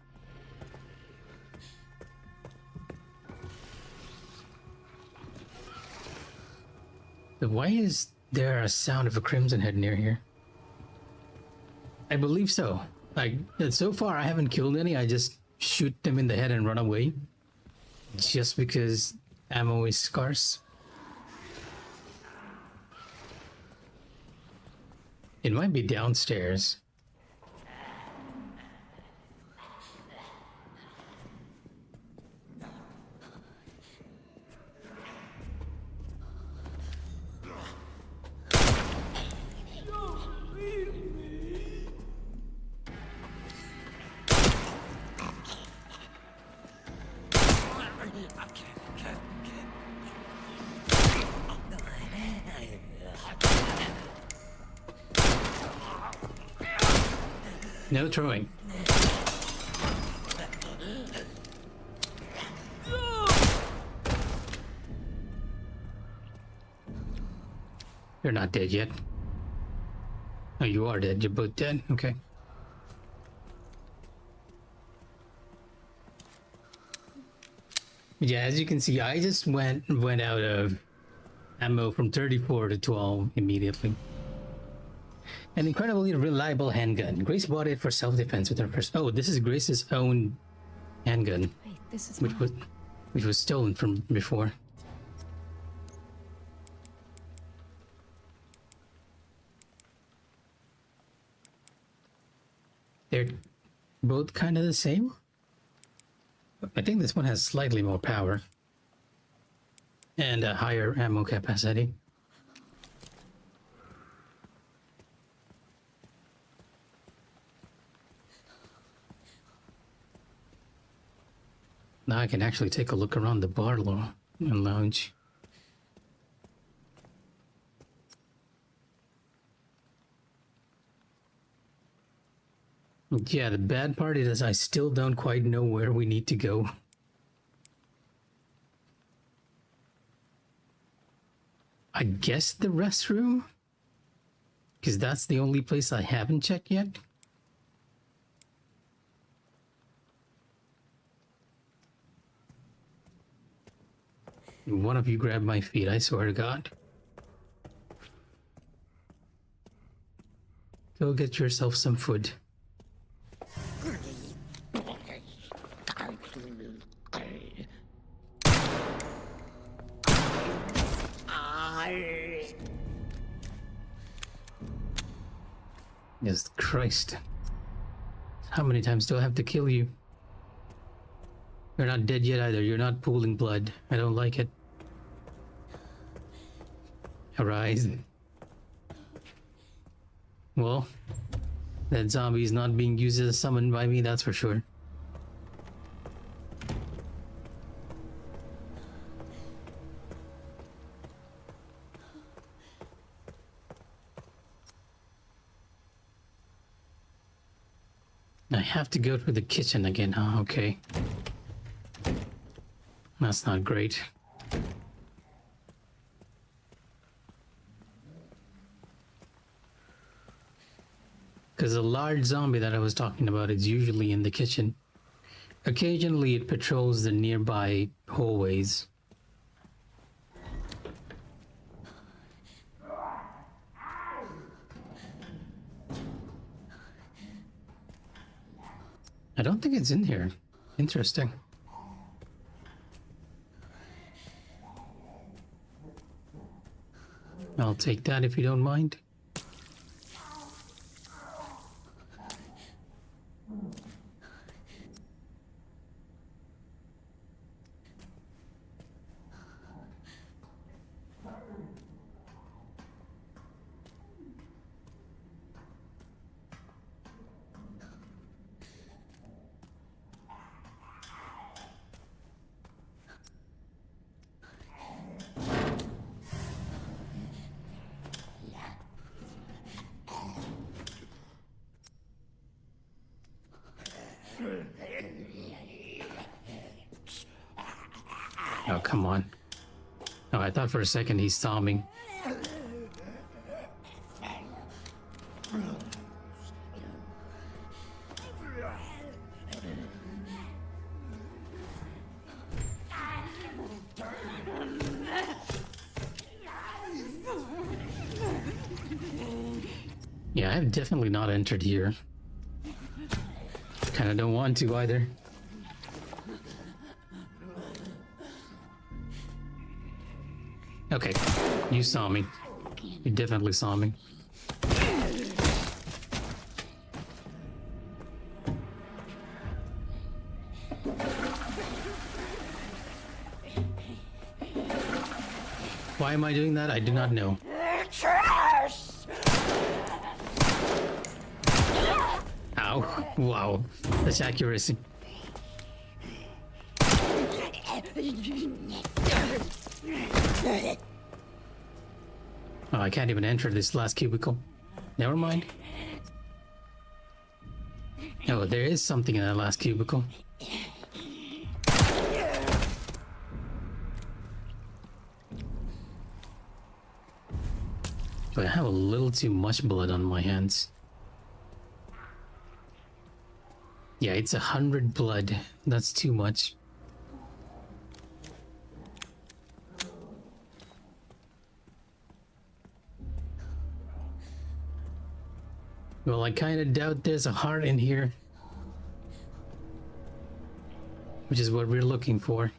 But why is there a sound of a crimson head near here? I believe so. Like, so far I haven't killed any. I just shoot them in the head and run away. Just because ammo is scarce. It might be downstairs. No throwing. You're not dead yet. Oh, you are dead. You're both dead. Okay. Yeah, as you can see, I just went out of ammo from 34 to 12 immediately. An incredibly reliable handgun. Grace bought it for self-defense with her first. Oh, this is Grace's own handgun, Wait, this is which was stolen from before. They're both kind of the same. I think this one has slightly more power. And a higher ammo capacity. Now I can actually take a look around the bar and lounge. Yeah, the bad part is I still don't quite know where we need to go. I guess the restroom? Because that's the only place I haven't checked yet. One of you grabbed my feet, I swear to God. Go get yourself some food. Yes, Christ. How many times do I have to kill you? You're not dead yet either. You're not pooling blood. I don't like it. Arise. Well, that zombie is not being used as a summon by me, that's for sure. I have to go to the kitchen again, huh? Okay. That's not great. Because the large zombie that I was talking about is usually in the kitchen. Occasionally it patrols the nearby hallways. I don't think it's in here. Interesting. I'll take that if you don't mind. Oh, come on. Oh, I thought for a second he saw me. Yeah, I've definitely not entered here. Kinda don't want to either. Okay, you saw me. You definitely saw me. Why am I doing that? I do not know. Ow. Wow. That's accuracy. Oh, I can't even enter this last cubicle. Never mind. Oh, there is something in that last cubicle. But I have a little too much blood on my hands. Yeah, it's 100 blood. That's too much. Well, I kind of doubt there's a heart in here. Which is what we're looking for.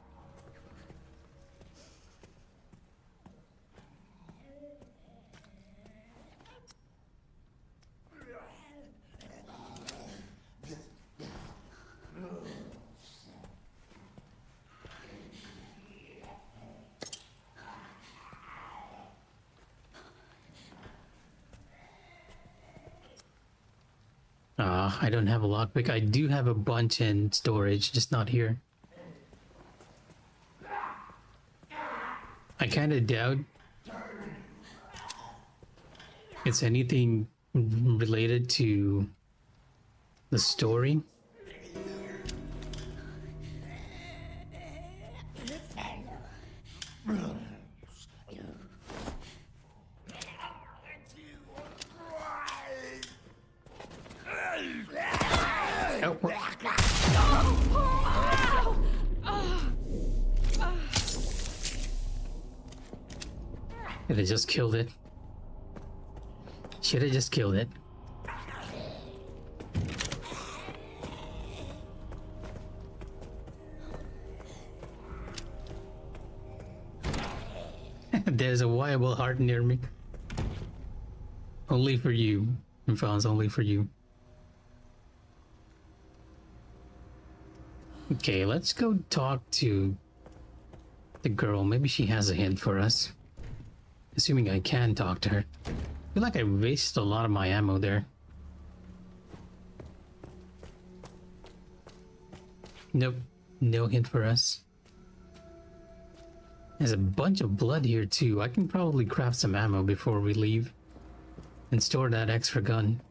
I don't have a lockpick. I do have a bunch in storage, just not here. I kind of doubt it's anything related to the story. Oh, should have just killed it. Should have just killed it. There's a viable heart near me. Only for you. Mikh'as, only for you. Okay, let's go talk to the girl. Maybe she has a hint for us. Assuming I can talk to her. I feel like I wasted a lot of my ammo there. Nope, no hint for us. There's a bunch of blood here too. I can probably craft some ammo before we leave and store that extra gun.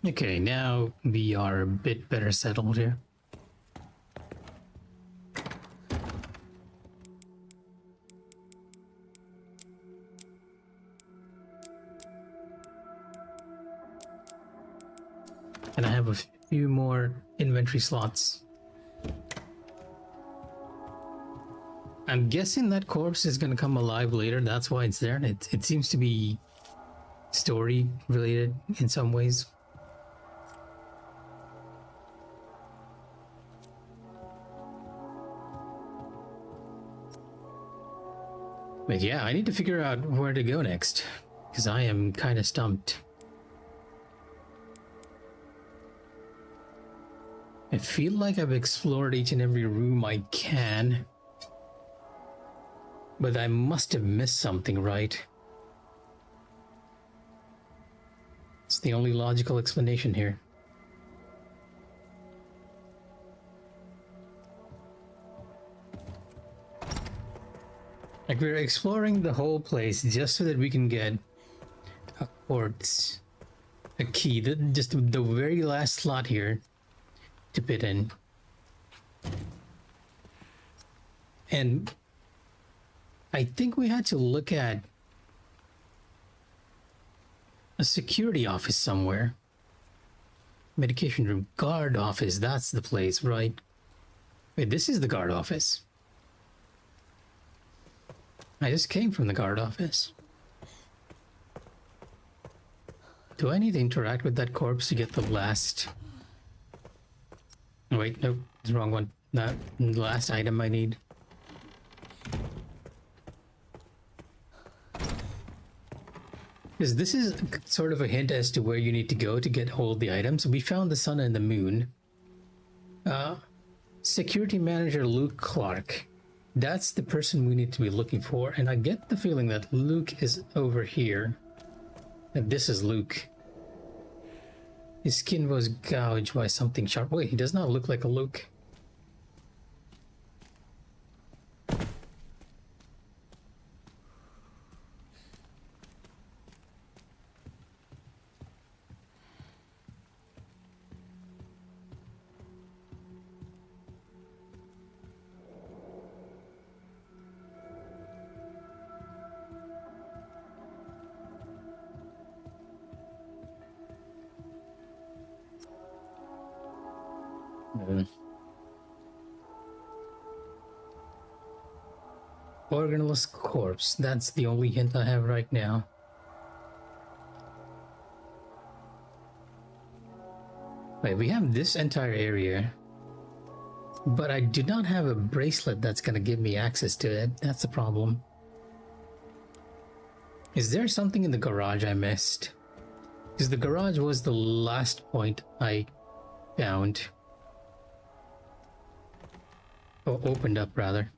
Okay, now we are a bit better settled here. And I have a few more inventory slots. I'm guessing that corpse is gonna come alive later, that's why it's there. It seems to be story related in some ways. But yeah, I need to figure out where to go next, because I am kind of stumped. I feel like I've explored each and every room I can, but I must have missed something, right? It's the only logical explanation here. Like, we're exploring the whole place just so that we can get a quartz, a key, just the very last slot here to fit in. And I think we had to look at a security office somewhere. Medication room, guard office, that's the place, right? Wait, this is the guard office. I just came from the guard office. Do I need to interact with that corpse to get the last... Oh, wait, nope, it's the wrong one. Not the last item I need. Because this is sort of a hint as to where you need to go to get all the items. We found the sun and the moon. Security manager Luke Clark. That's the person we need to be looking for, and I get the feeling that Luke is over here. And this is Luke. His skin was gouged by something sharp. Wait, he does not look like a Luke. Organless corpse. That's the only hint I have right now. Wait, we have this entire area. But I do not have a bracelet that's gonna give me access to it. That's the problem. Is there something in the garage I missed? Because the garage was the last point I found. Oh, opened up rather.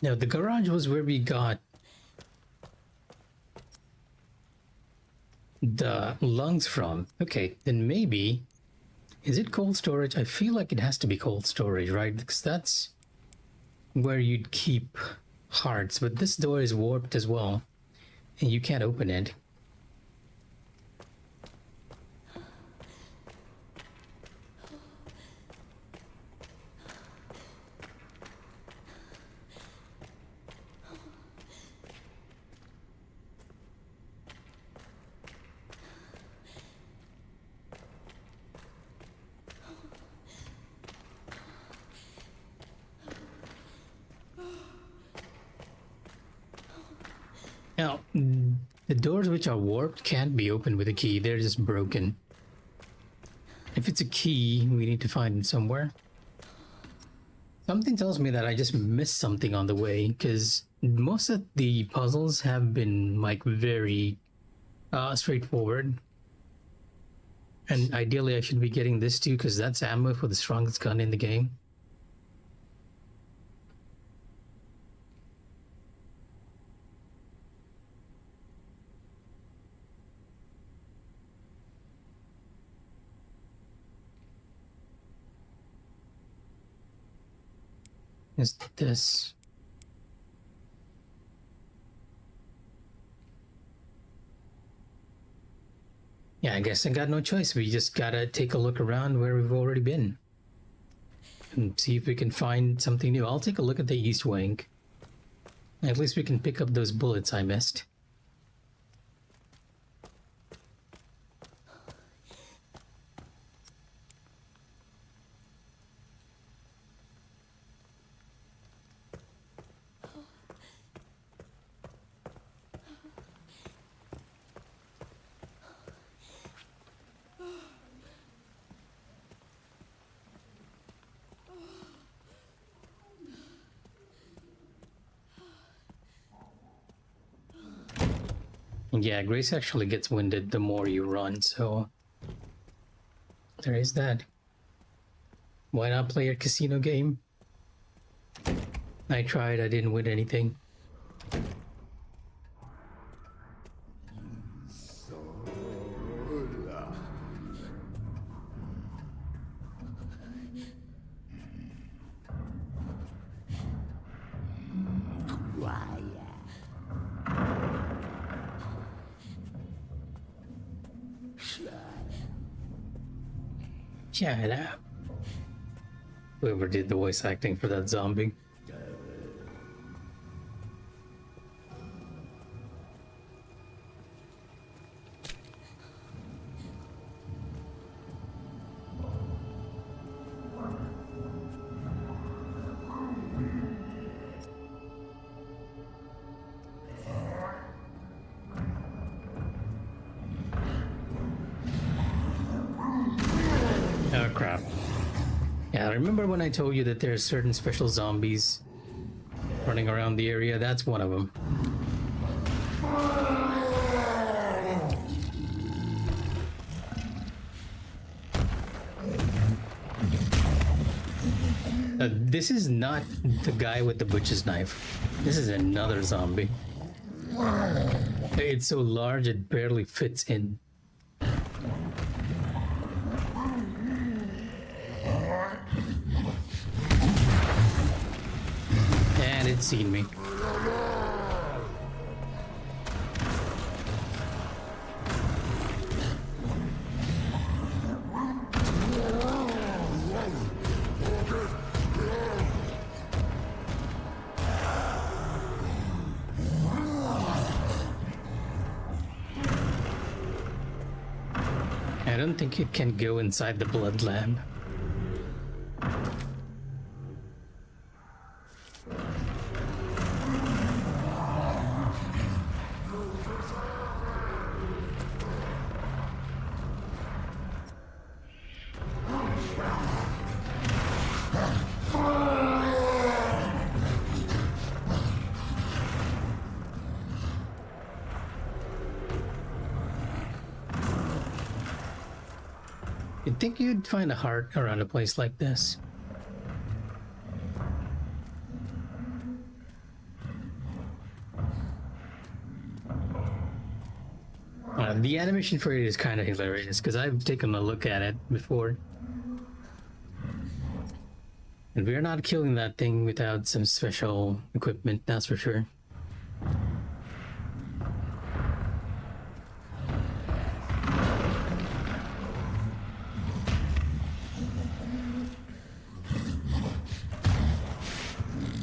No, the garage was where we got the lungs from. Okay, then maybe... Is it cold storage? I feel like it has to be cold storage, right? Because that's where you'd keep hearts. But this door is warped as well. And you can't open it. Now, the doors which are warped can't be opened with a key. They're just broken. If it's a key, we need to find it somewhere. Something tells me that I just missed something on the way, because most of the puzzles have been like very straightforward. And ideally I should be getting this too, because that's ammo for the strongest gun in the game. Is this? Yeah, I guess I got no choice. We just gotta take a look around where we've already been and see if we can find something new. I'll take a look at the east wing. At least we can pick up those bullets I missed. Yeah, Grace actually gets winded the more you run, so there is that. Why not play a casino game? I tried, I didn't win anything. Shut up. Whoever did the voice acting for that zombie. Oh crap. Yeah, remember when I told you that there are certain special zombies running around the area? That's one of them. This is not the guy with the butcher's knife. This is another zombie. It's so large it barely fits in. And it's seen me. I don't think it can go inside the blood lab. You'd think you'd find a heart around a place like this. The animation for it is kind of hilarious because I've taken a look at it before. And we're not killing that thing without some special equipment, that's for sure.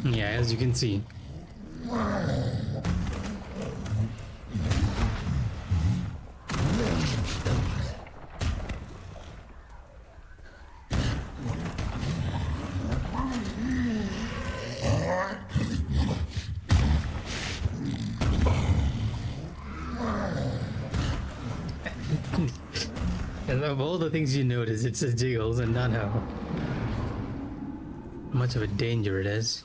Yeah, as you can see. And of all the things you notice, it's the jiggles and not how much of a danger it is.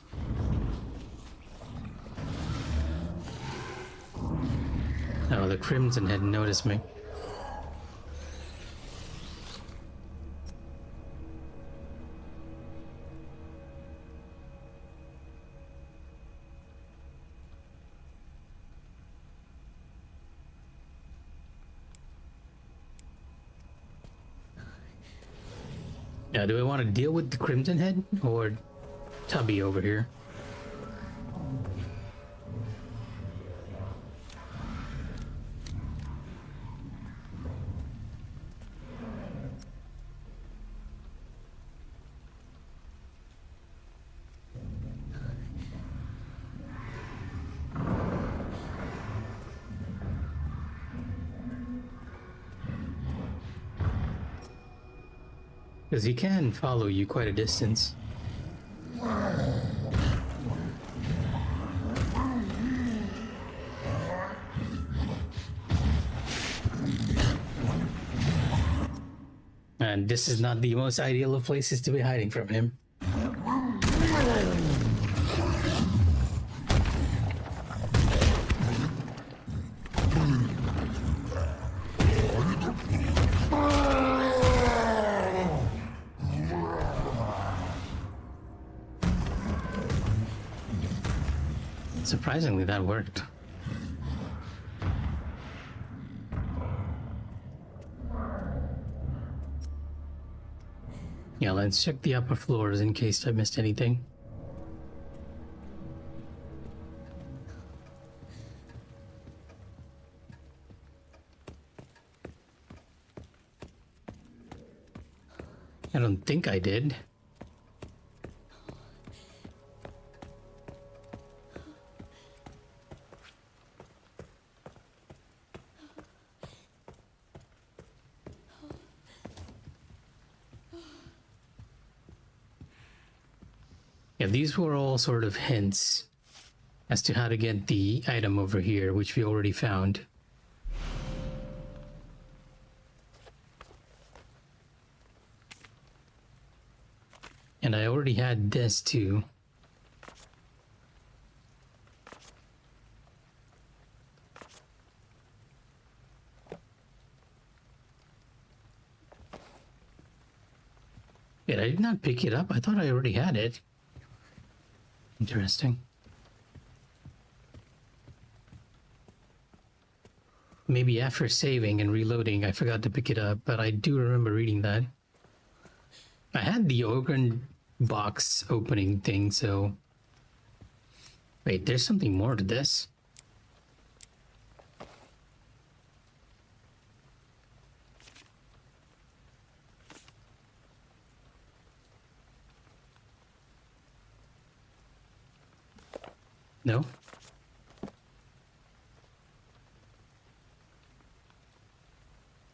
Oh, the Crimson had noticed me. Now, do I want to deal with the Crimson Head or Tubby over here? Because he can follow you quite a distance. And this is not the most ideal of places to be hiding from him. Surprisingly, that worked. Yeah, let's check the upper floors in case I missed anything. I don't think I did. Yeah, these were all sort of hints as to how to get the item over here, which we already found. And I already had this too. Yeah, I did not pick it up. I thought I already had it. Interesting. Maybe after saving and reloading, I forgot to pick it up, but I do remember reading that. I had the organ box opening thing, so... Wait, there's something more to this. No?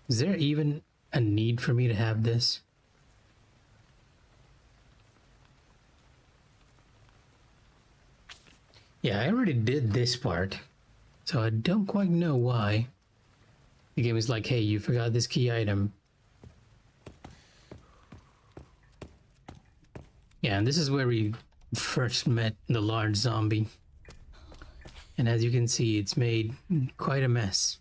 Is there even a need for me to have this. Yeah, I already did this part, so I don't quite know why. The game is like, hey, you forgot this key item. Yeah, and this is where we first met the large zombie. And as you can see, it's made quite a mess.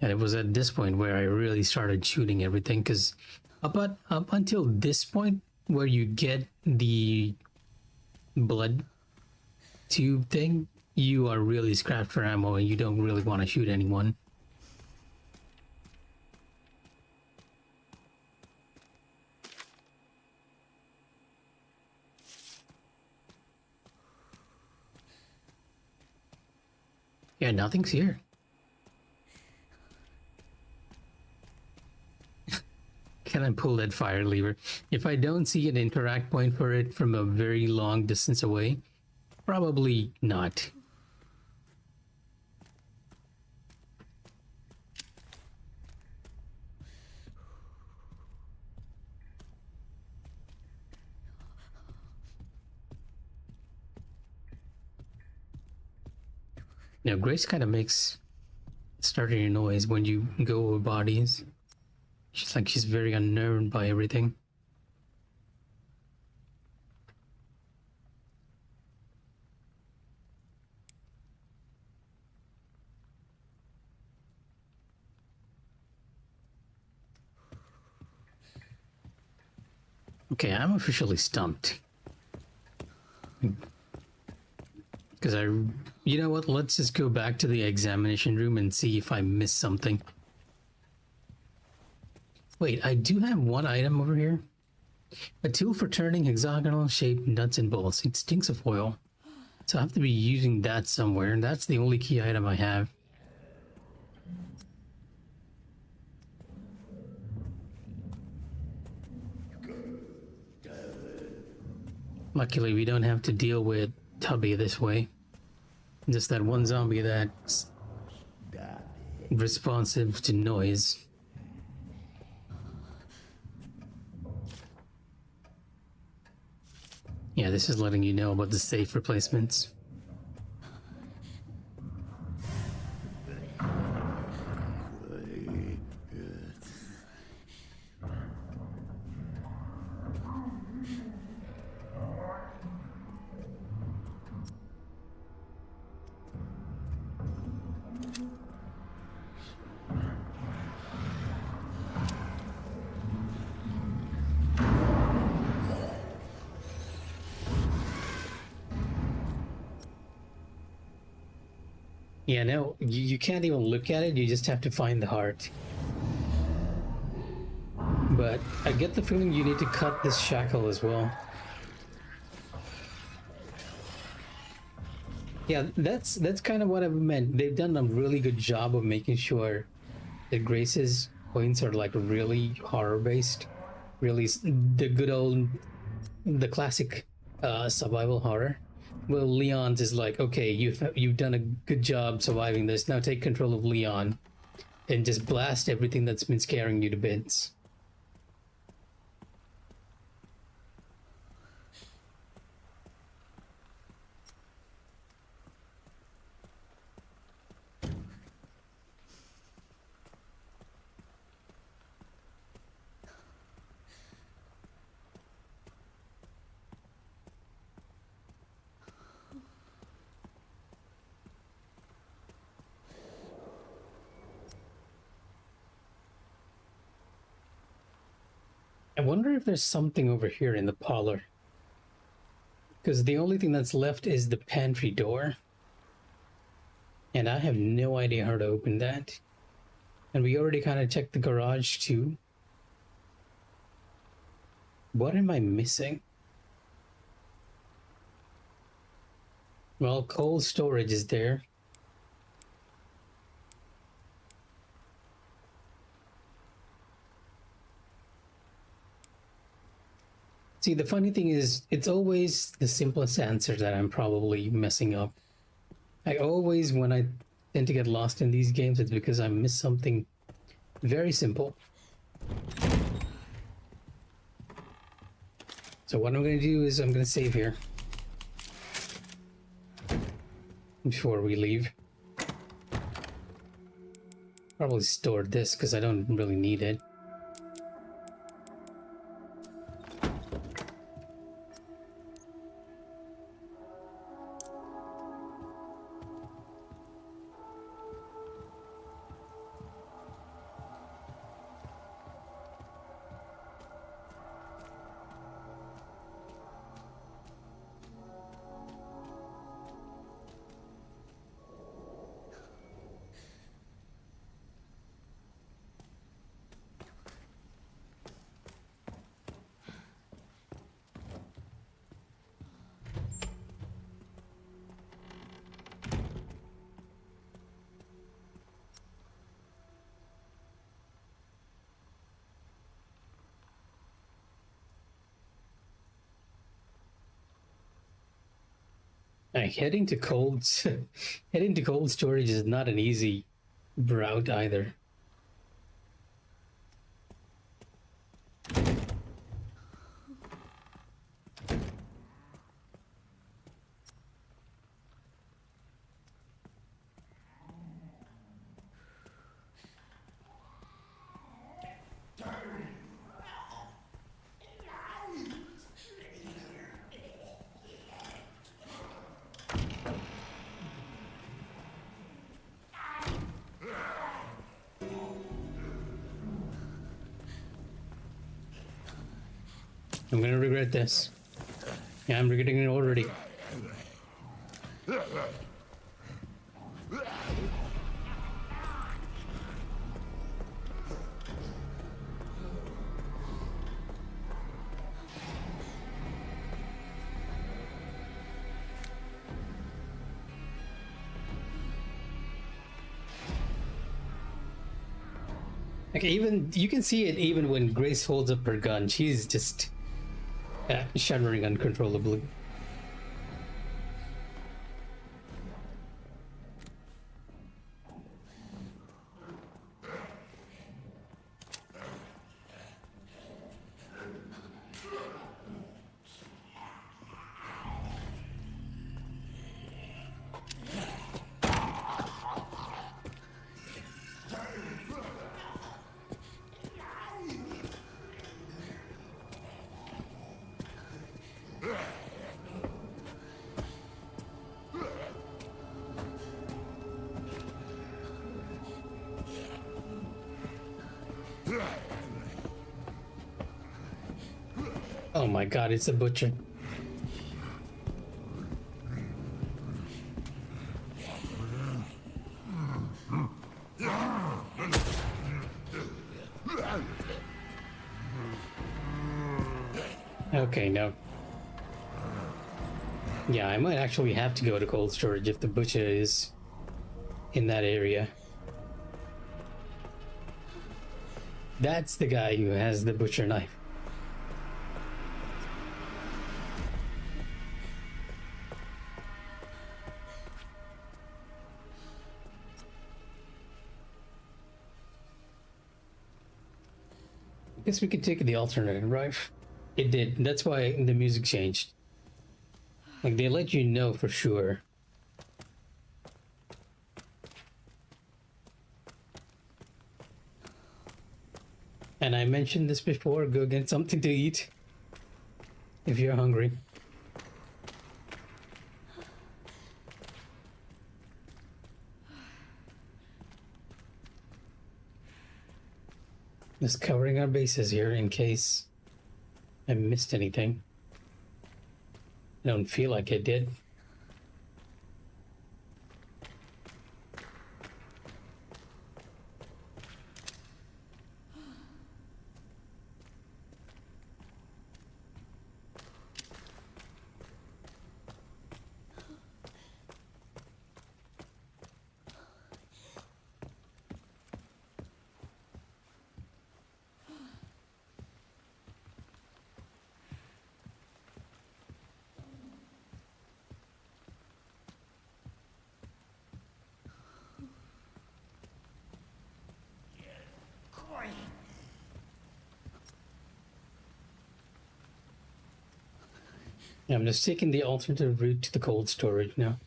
And it was at this point where I really started shooting everything, because up until this point where you get the blood tube thing, you are really scrapped for ammo and you don't really want to shoot anyone. Yeah, nothing's here. Can I pull that fire lever? If I don't see an interact point for it from a very long distance away, probably not. Now, Grace kind of makes starting a noise when you go over bodies. She's like, she's very unnerved by everything. Okay, I'm officially stumped. Because you know what, let's just go back to the examination room and see if I missed something. Wait, I do have one item over here. A tool for turning hexagonal shaped nuts and bolts. It stinks of oil. So I have to be using that somewhere, and that's the only key item I have. Luckily, we don't have to deal with Tubby this way. Just that one zombie that's responsive to noise. Yeah, this is letting you know about the safe replacements. Yeah, no, you can't even look at it, you just have to find the heart. But I get the feeling you need to cut this shackle as well. Yeah, that's kind of what I meant. They've done a really good job of making sure that Grace's points are like really horror-based. Really, the classic survival horror. Well, Leon's is like, okay, you've done a good job surviving this. Now take control of Leon and just blast everything that's been scaring you to bits. I wonder if there's something over here in the parlor. Because the only thing that's left is the pantry door. And I have no idea how to open that. And we already kind of checked the garage too. What am I missing? Well, cold storage is there. See, the funny thing is, it's always the simplest answer that I'm probably messing up. I always, when I tend to get lost in these games, it's because I miss something very simple. So what I'm going to do is I'm going to save here before we leave. Probably store this because I don't really need it. Heading to heading to cold storage is not an easy route either. I'm gonna regret this. Yeah, I'm regretting it already. Okay, even you can see it even when Grace holds up her gun. She's just shuddering uncontrollably. Oh my god, it's a butcher. Okay, no. Yeah, I might actually have to go to cold storage if the butcher is in that area. That's the guy who has the butcher knife. I guess we could take the alternative, right? It did. That's why the music changed. Like, they let you know for sure. And I mentioned this before, go get something to eat if you're hungry. Just covering our bases here in case I missed anything. I don't feel like I did. I'm just taking the alternative route to the cold storage now.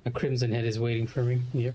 A crimson head is waiting for me. Yep.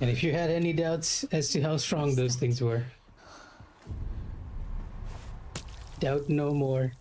And if you had any doubts as to how strong those things were, doubt no more.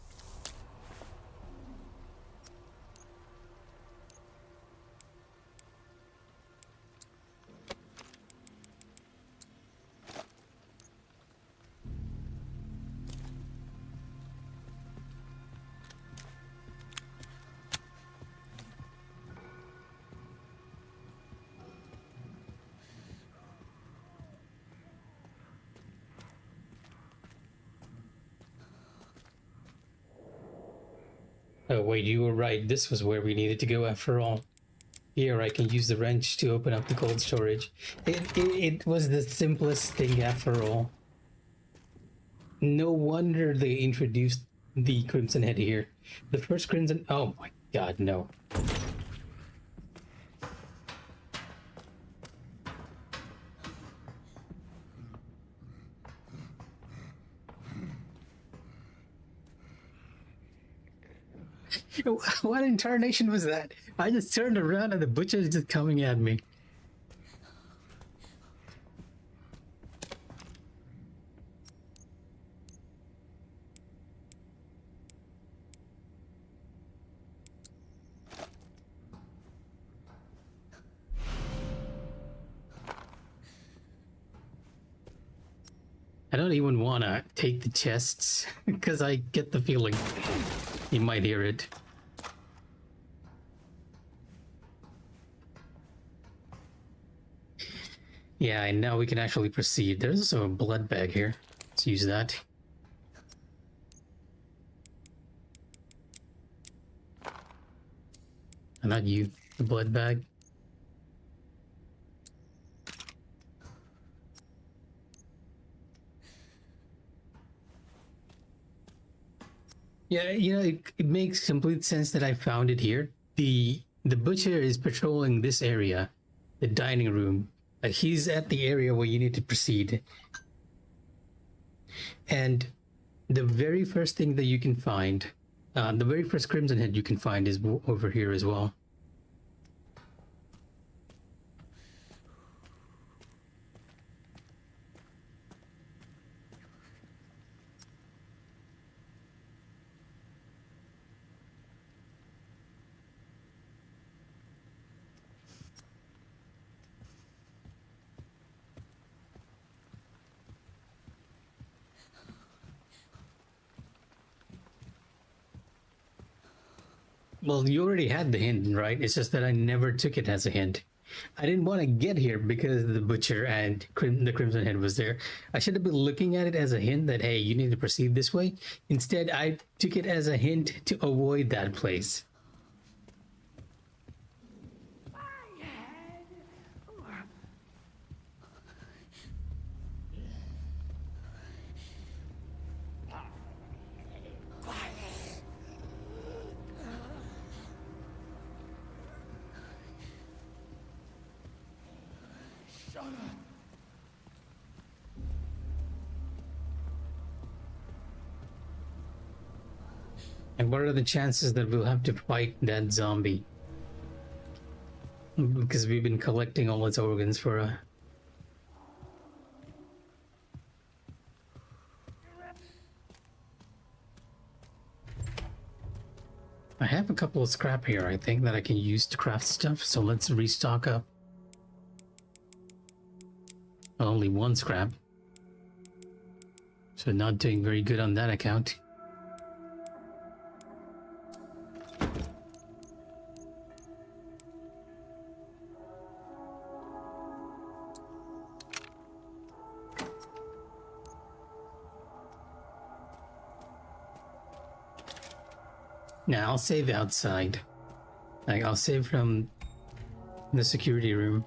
Oh wait, you were right. This was where we needed to go after all. Here I can use the wrench to open up the cold storage. It was the simplest thing after all. No wonder they introduced the Crimson Head here. The first Crimson... Oh my god, no. What incarnation was that? I just turned around and the butcher is just coming at me. I don't even want to take the chests because I get the feeling you might hear it. Yeah, and now we can actually proceed. There's also a blood bag here. Let's use that. Not you, the blood bag. Yeah, you know, it makes complete sense that I found it here. The butcher is patrolling this area, the dining room. Like he's at the area where you need to proceed. And the very first thing that you can find, the very first Crimson Head you can find is over here as well. Well, you already had the hint, right? It's just that I never took it as a hint. I didn't want to get here because the butcher and the Crimson Head was there. I should have been looking at it as a hint that, hey, you need to proceed this way. Instead, I took it as a hint to avoid that place. And what are the chances that we'll have to fight that zombie? Because we've been collecting all its organs for a... I have a couple of scrap here, I think, that I can use to craft stuff, so let's restock up. Only one scrap. So not doing very good on that account. Now I'll save outside. Like, I'll save from the security room.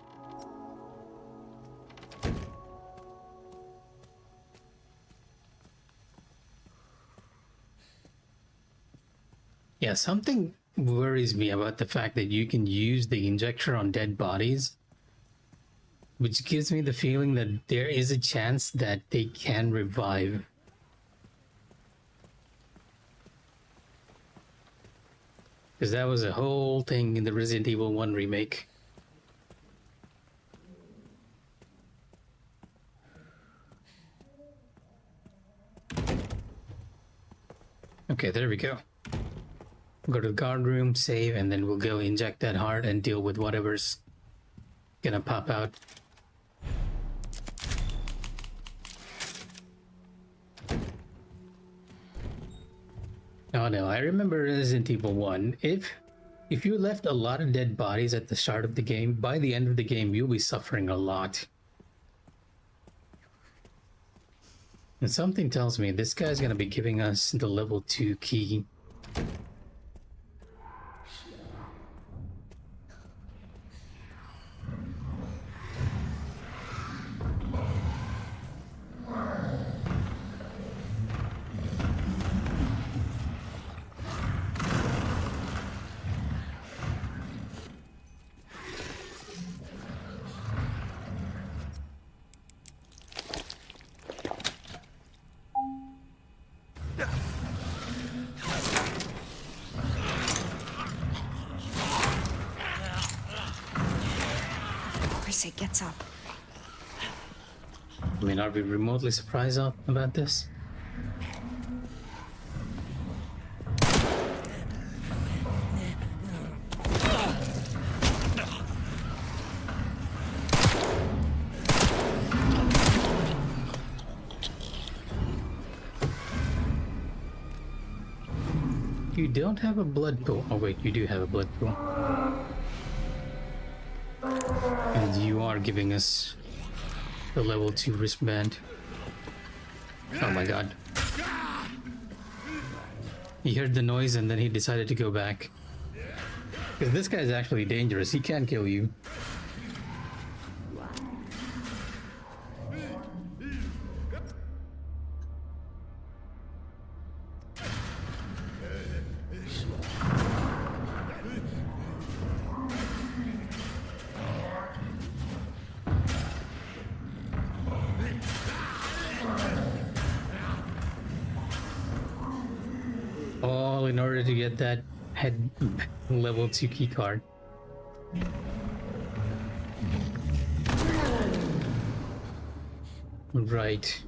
Yeah, something worries me about the fact that you can use the injector on dead bodies, which gives me the feeling that there is a chance that they can revive. Because that was a whole thing in the Resident Evil 1 remake. Okay, there we go. Go to the guard room, save, and then we'll go inject that heart and deal with whatever's gonna pop out. Oh no, I remember Resident Evil 1. If you left a lot of dead bodies at the start of the game, by the end of the game you'll be suffering a lot. And something tells me this guy's gonna be giving us the level 2 key. It gets up. I mean, are we remotely surprised about this? You don't have a blood pool. Oh wait, you do have a blood pool. And you are giving us the level 2 wristband. Oh my god. He heard the noise and then he decided to go back. Because this guy is actually dangerous. He can kill you. All in order to get that head level 2 key card. Right.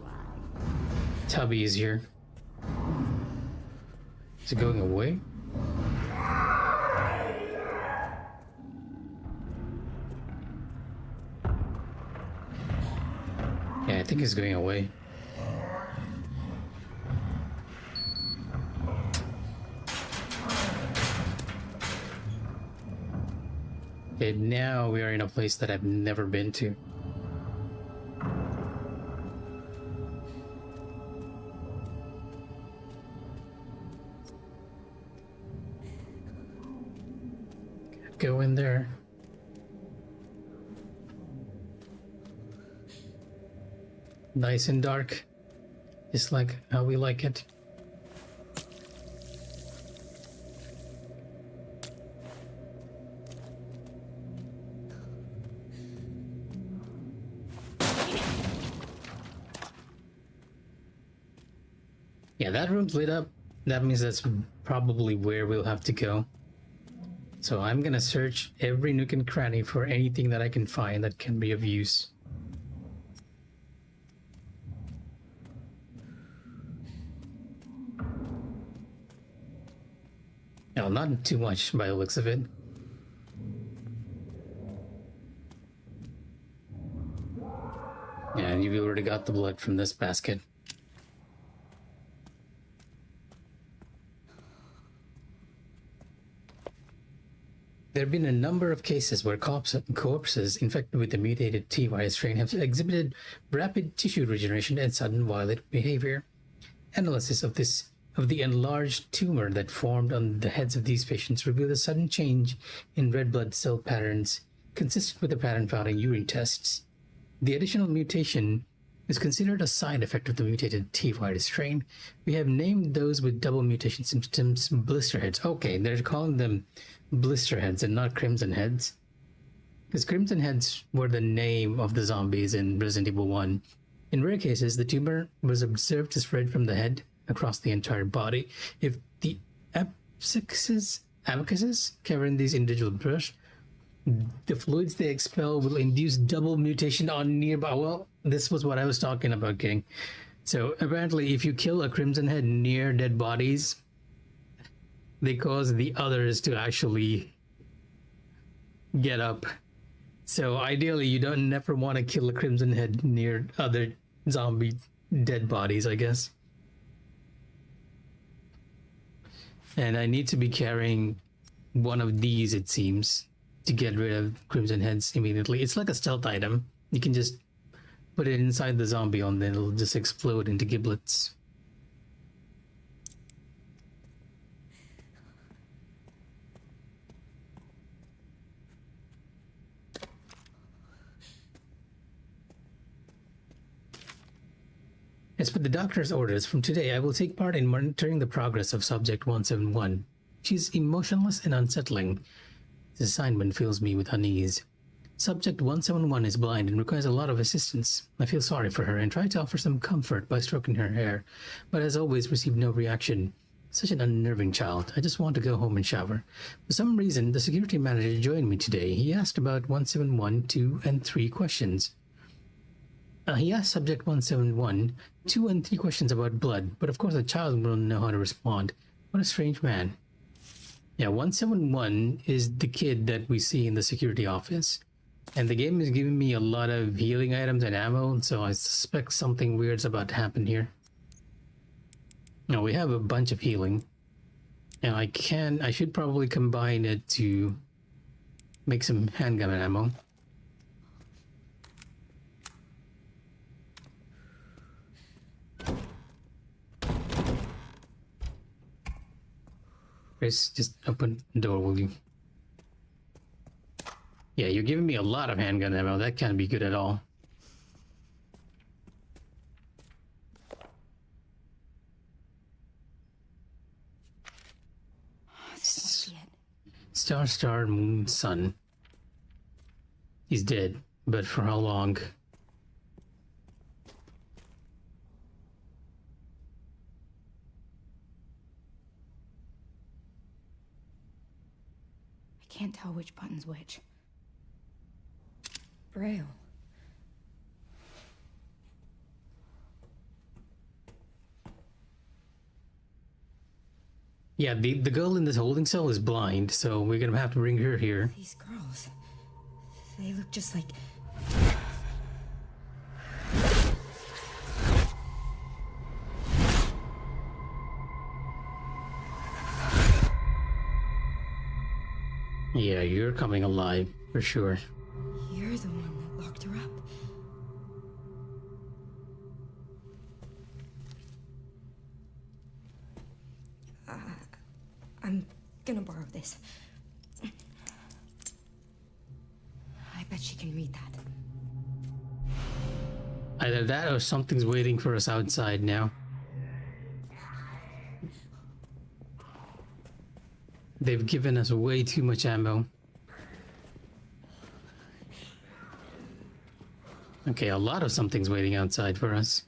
Tubby is here. Is it going away? Yeah, I think it's going away. Okay, now we are in a place that I've never been to. Go in there. Nice and dark. Just like how we like it. Yeah, that room's lit up That means that's probably where we'll have to go. So I'm gonna search every nook and cranny for anything that I can find that can be of use. No, not too much by the looks of it. Yeah, and you've already got the blood from this basket. There have been a number of cases where corpses infected with the mutated T virus strain have exhibited rapid tissue regeneration and sudden violent behavior. Analysis of the enlarged tumor that formed on the heads of these patients revealed a sudden change in red blood cell patterns consistent with the pattern found in urine tests. The additional mutation is considered a side effect of the mutated T virus strain. We have named those with double mutation symptoms blister heads. Okay, they're calling them blister heads and not crimson heads. Because crimson heads were the name of the zombies in Resident Evil 1. In rare cases, the tumor was observed to spread from the head across the entire body. If the abscesses covering these individual brush, the fluids they expel will induce double mutation on nearby. Well, this was what I was talking about, King. So apparently, if you kill a crimson head near dead bodies, they cause the others to actually get up. So ideally, you don't never want to kill a crimson head near other zombie dead bodies, I guess. And I need to be carrying one of these, it seems, to get rid of crimson heads immediately. It's like a stealth item. You can just put it inside the zombie and then it'll just explode into giblets. As per the doctor's orders, from today I will take part in monitoring the progress of Subject 171. She's emotionless and unsettling. This assignment fills me with unease. Subject 171 is blind and requires a lot of assistance. I feel sorry for her and try to offer some comfort by stroking her hair, but as always received no reaction. Such an unnerving child. I just want to go home and shower. For some reason, the security manager joined me today. He asked about 171, 2, and 3 questions. He asked Subject 171 2 and 3 questions about blood, but of course the child won't know how to respond. What a strange man. Yeah, 171 is the kid that we see in the security office. And the game is giving me a lot of healing items and ammo, so I suspect something weird's about to happen here. Now we have a bunch of healing. And I should probably combine it to make some handgun ammo. Chris, just open the door, will you? Yeah, you're giving me a lot of handgun ammo. That can't be good at all. Star, moon, sun. He's dead, but for how long? I can't tell which button's which. Braille. Yeah, the girl in this holding cell is blind, so we're gonna have to bring her here. These girls, they look just like... Yeah, you're coming alive, for sure. You're the one that locked her up. I'm gonna borrow this. I bet she can read that. Either that or something's waiting for us outside now. They've given us way too much ammo. Okay, a lot of something's waiting outside for us.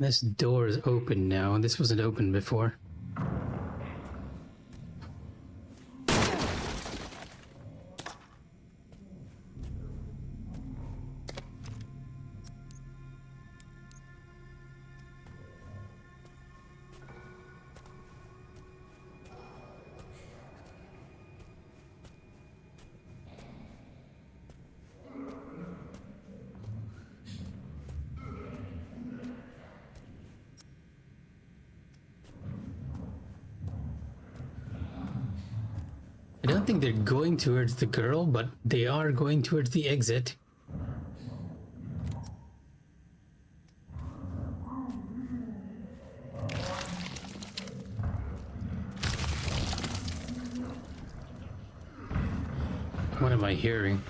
This door is open now, and this wasn't open before. I don't think they're going towards the girl, but they are going towards the exit. What am I hearing?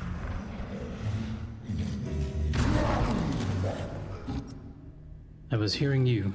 I was hearing you.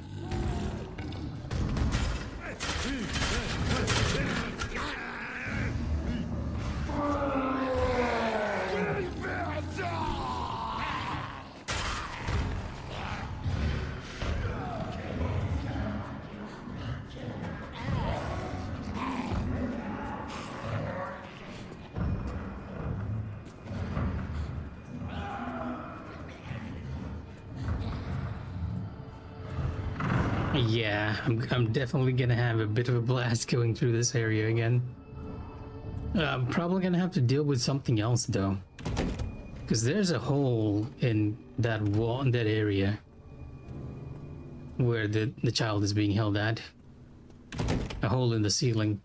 Yeah, I'm definitely gonna have a bit of a blast going through this area again. I'm probably gonna have to deal with something else though, because there's a hole in that wall, in that area where the child is being held at. A hole in the ceiling.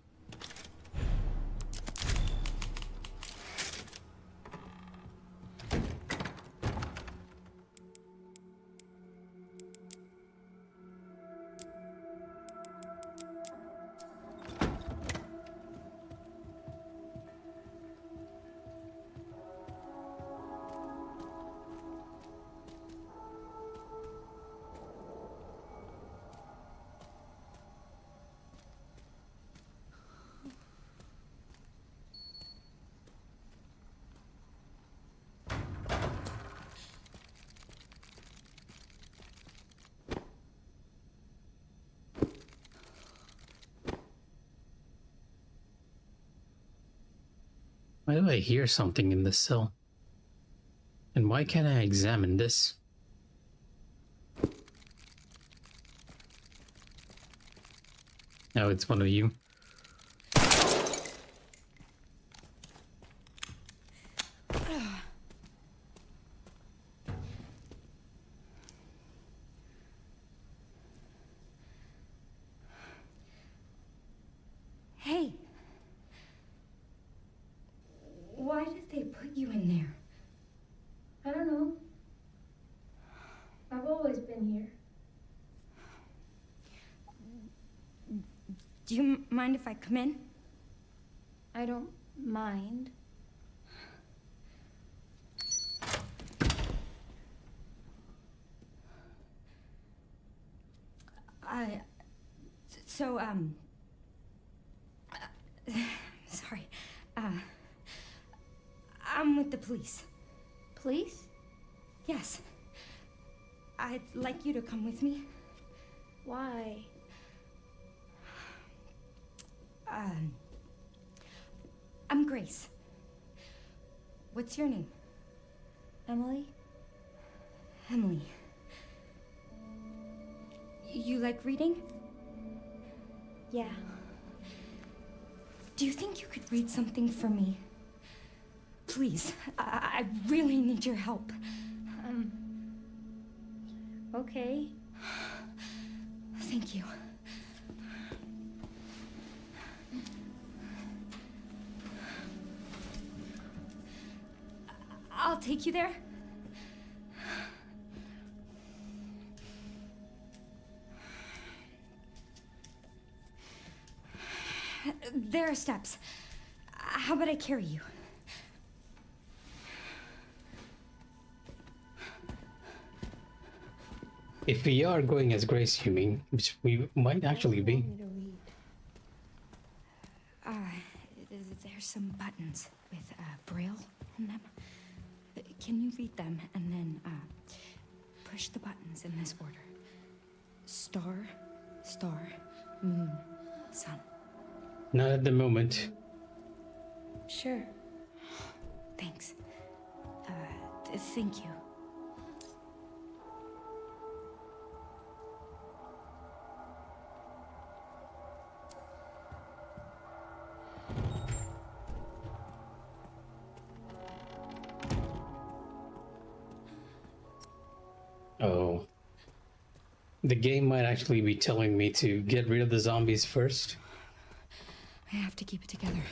Why do I hear something in this cell? And why can't I examine this? Oh, it's one of you. Hey. Why did they put you in there? I don't know. I've always been here. Do you mind if I come in? I don't mind. So, sorry. I'm with the police. Police? Yes. I'd like you to come with me. Why? I'm Grace. What's your name? Emily? Emily. You like reading? Yeah. Do you think you could read something for me? Please, I really need your help. Okay. Thank you. I'll take you there. There are steps. How about I carry you? If we are going as Grace, you mean, which we might actually be. There's some buttons with Braille on them. Can you read them and then push the buttons in this order? Star, moon, sun. Not at the moment. Sure. Thanks. Thank you. Oh. The game might actually be telling me to get rid of the zombies first. I have to keep it together.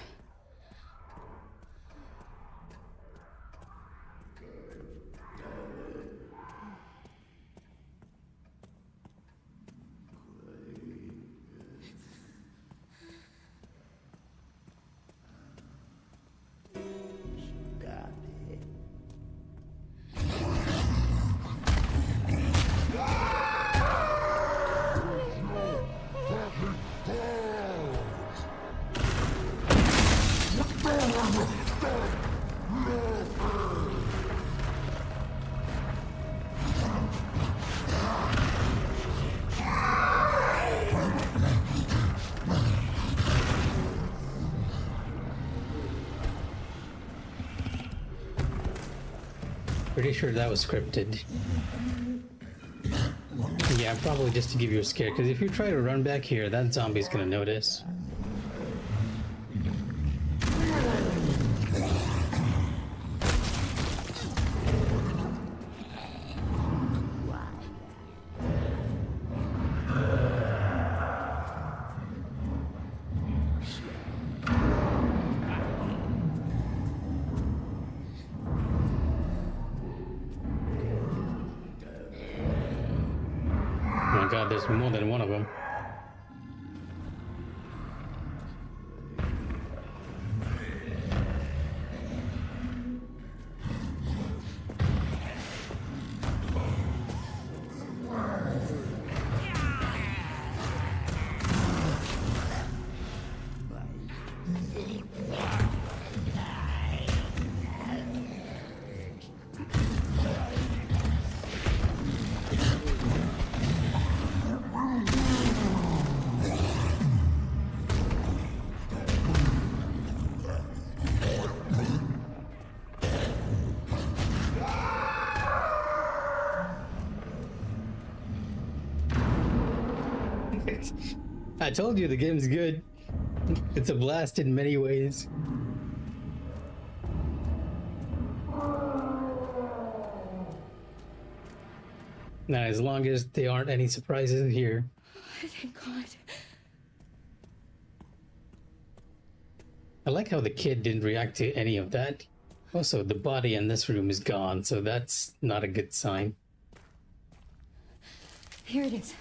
Pretty sure that was scripted. Yeah, probably just to give you a scare, because if you try to run back here, that zombie's gonna notice. Oh my god, there's more than one of them. I told you the game's good. It's a blast in many ways. Now, as long as there aren't any surprises here. Thank God. I like how the kid didn't react to any of that. Also, the body in this room is gone, so that's not a good sign. Here it is.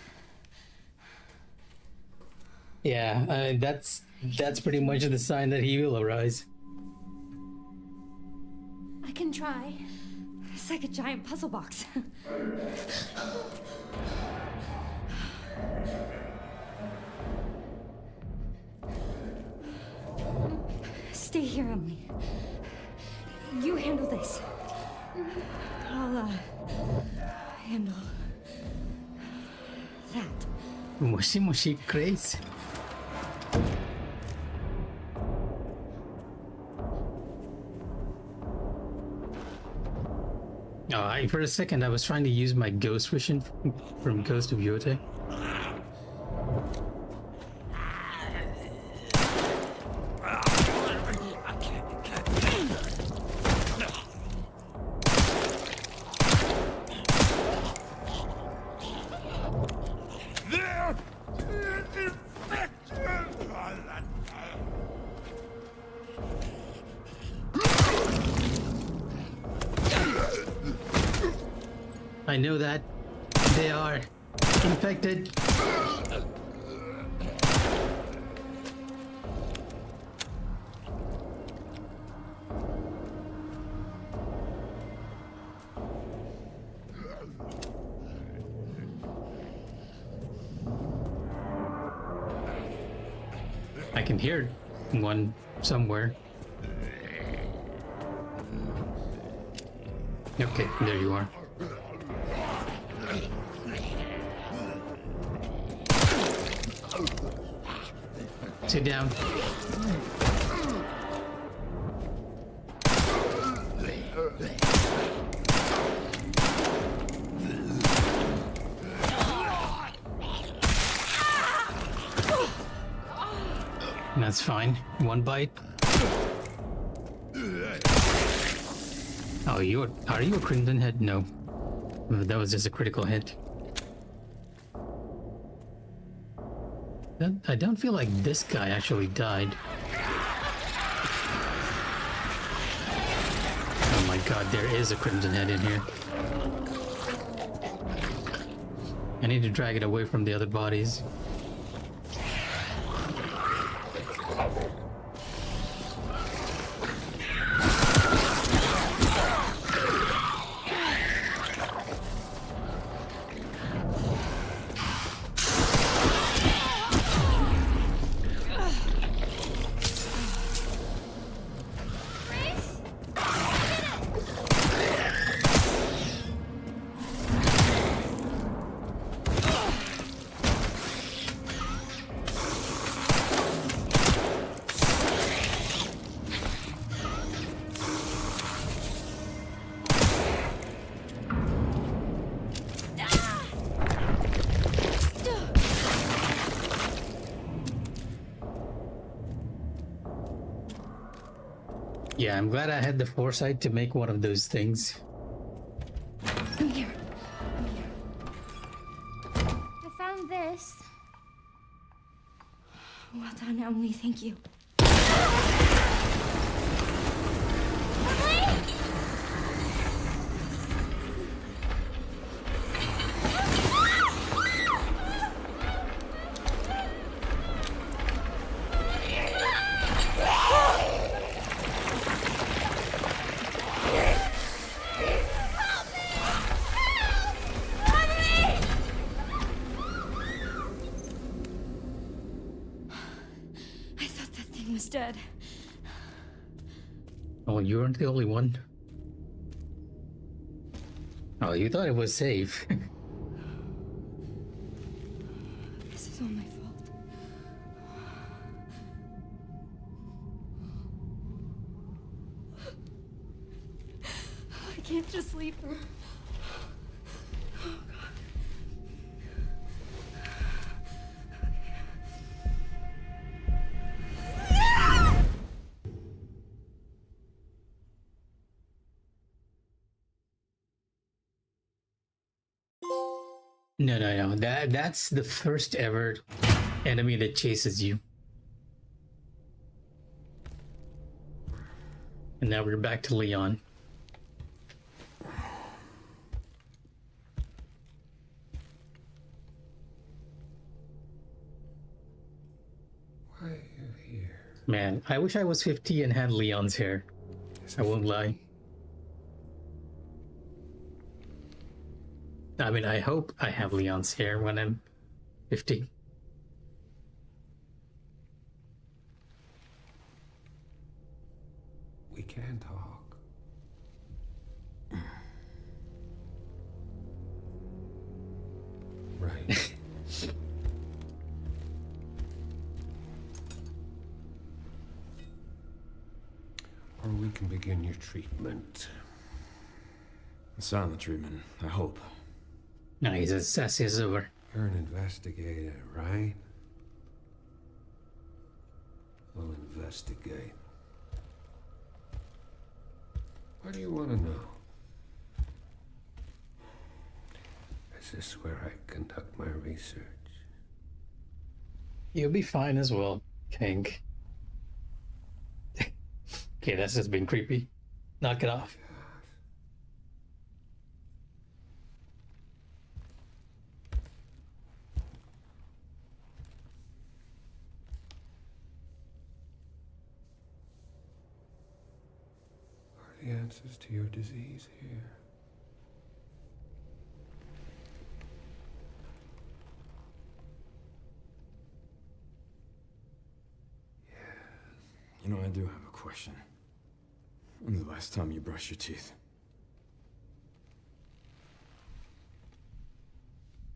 Yeah, that's pretty much the sign that he will arise. I can try. It's like a giant puzzle box. Stay here, Emily. You handle this. I'll, handle that. Mushy mushy craze. For a second, I was trying to use my ghost vision from Ghost of Yotei. I know that they are infected. I can hear one somewhere. Okay, there you are. Sit down. That's fine. One bite. Oh, are you a Crimson Head? No. That was just a critical hit. I don't feel like this guy actually died. Oh my god, there is a Crimson Head in here. I need to drag it away from the other bodies. Yeah, I'm glad I had the foresight to make one of those things. Come here. I found this. Well done, Emily. Thank you. I thought that thing was dead. Oh, you weren't the only one. Oh, you thought it was safe. This is all my fault. I can't just leave her. No. That's the first ever enemy that chases you. And now we're back to Leon. Why are you here? Man, I wish I was 50 and had Leon's hair. I won't lie. I mean, I hope I have Leon's hair when I'm 50. We can talk. Right. Or we can begin your treatment. A silent treatment, I hope. No, he's sassy as ever. You're an investigator, right? We'll investigate. What do you want to know? Is this where I conduct my research? You'll be fine as well, King. Okay, that's just been creepy. Knock it off. Are the answers to your disease here? You know, I do have a question. When's the last time you brushed your teeth?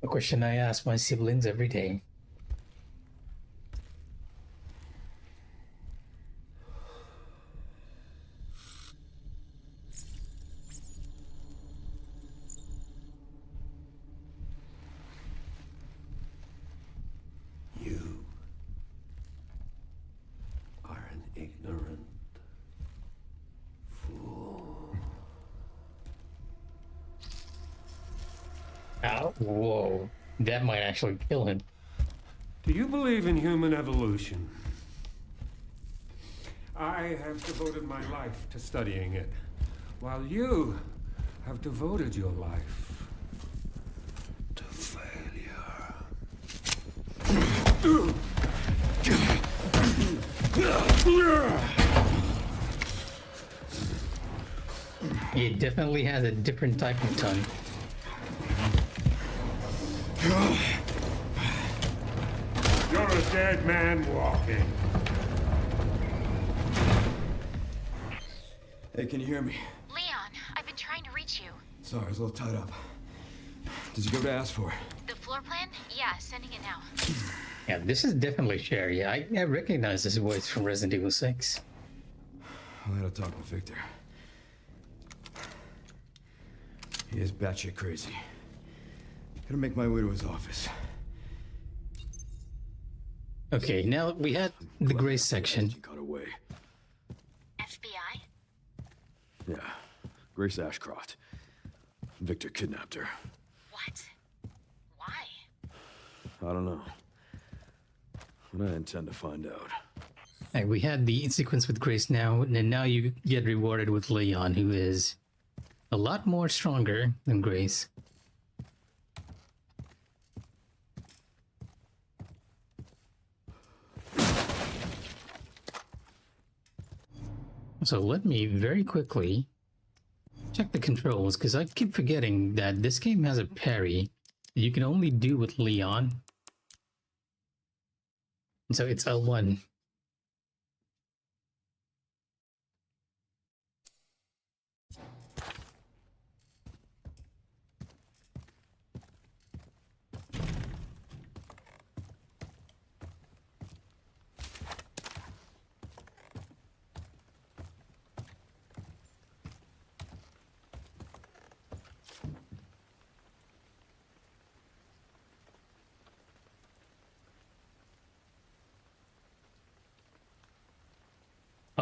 A question I ask my siblings every day. Whoa, that might actually kill him. Do you believe in human evolution? I have devoted my life to studying it, while you have devoted your life to failure. He definitely has a different type of tongue. You're a dead man walking. Hey, can you hear me? Leon, I've been trying to reach you. Sorry, I was a little tied up. Did you go to ask for? The floor plan? Yeah, sending it now. Yeah, this is definitely Sherry. I recognize this voice from Resident Evil 6. I had a talk with Victor. He is batshit crazy. Gotta make my way to his office. Okay, now we had the Grace section. She got away. FBI? Yeah, Grace Ashcroft. Victor kidnapped her. What? Why? I don't know. But I intend to find out. Hey, we had the sequence with Grace now, and now you get rewarded with Leon, who is a lot more stronger than Grace. So let me very quickly check the controls, because I keep forgetting that this game has a parry that you can only do with Leon. And so it's L1.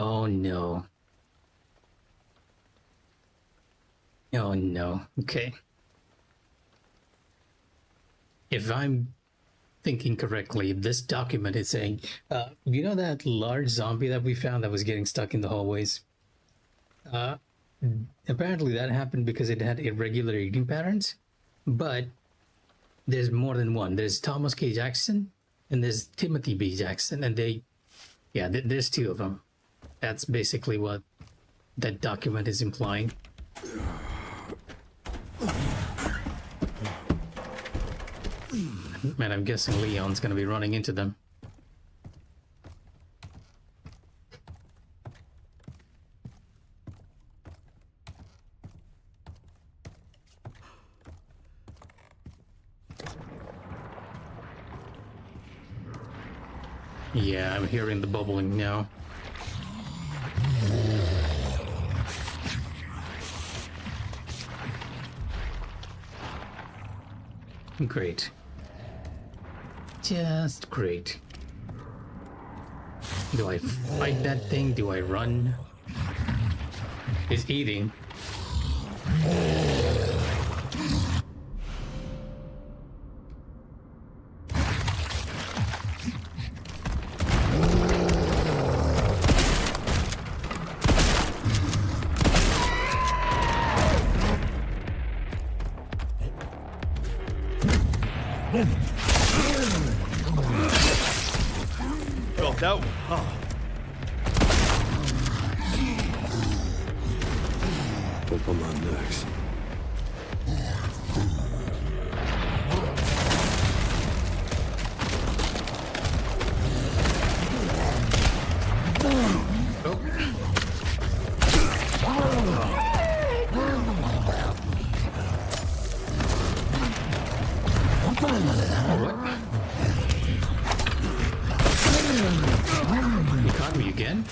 Oh no. Oh no. Okay. If I'm thinking correctly, this document is saying, you know that large zombie that we found that was getting stuck in the hallways? Apparently that happened because it had irregular eating patterns, but there's more than one. There's Thomas K. Jackson and there's Timothy B. Jackson, and there's two of them. That's basically what that document is implying. And I'm guessing Leon's gonna be running into them. Yeah, I'm hearing the bubbling now. Great. Just great. Do I fight that thing? Do I run? It's eating. Felt that one, huh? Hope I'm on next. You caught me again?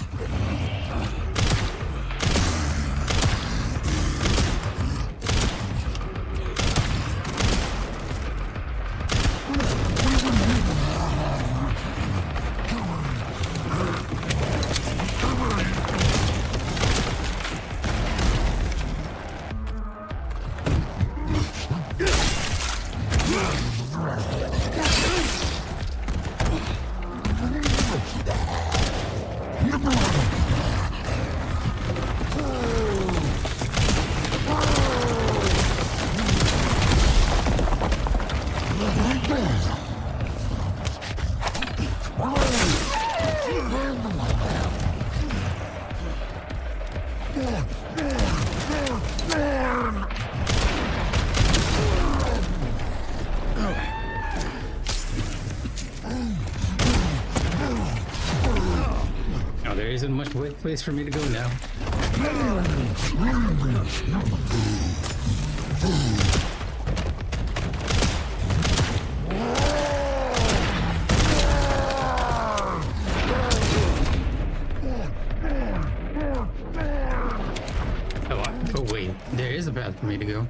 Oh, there isn't much place for me to go now. Oh wait, there is a path for me to go.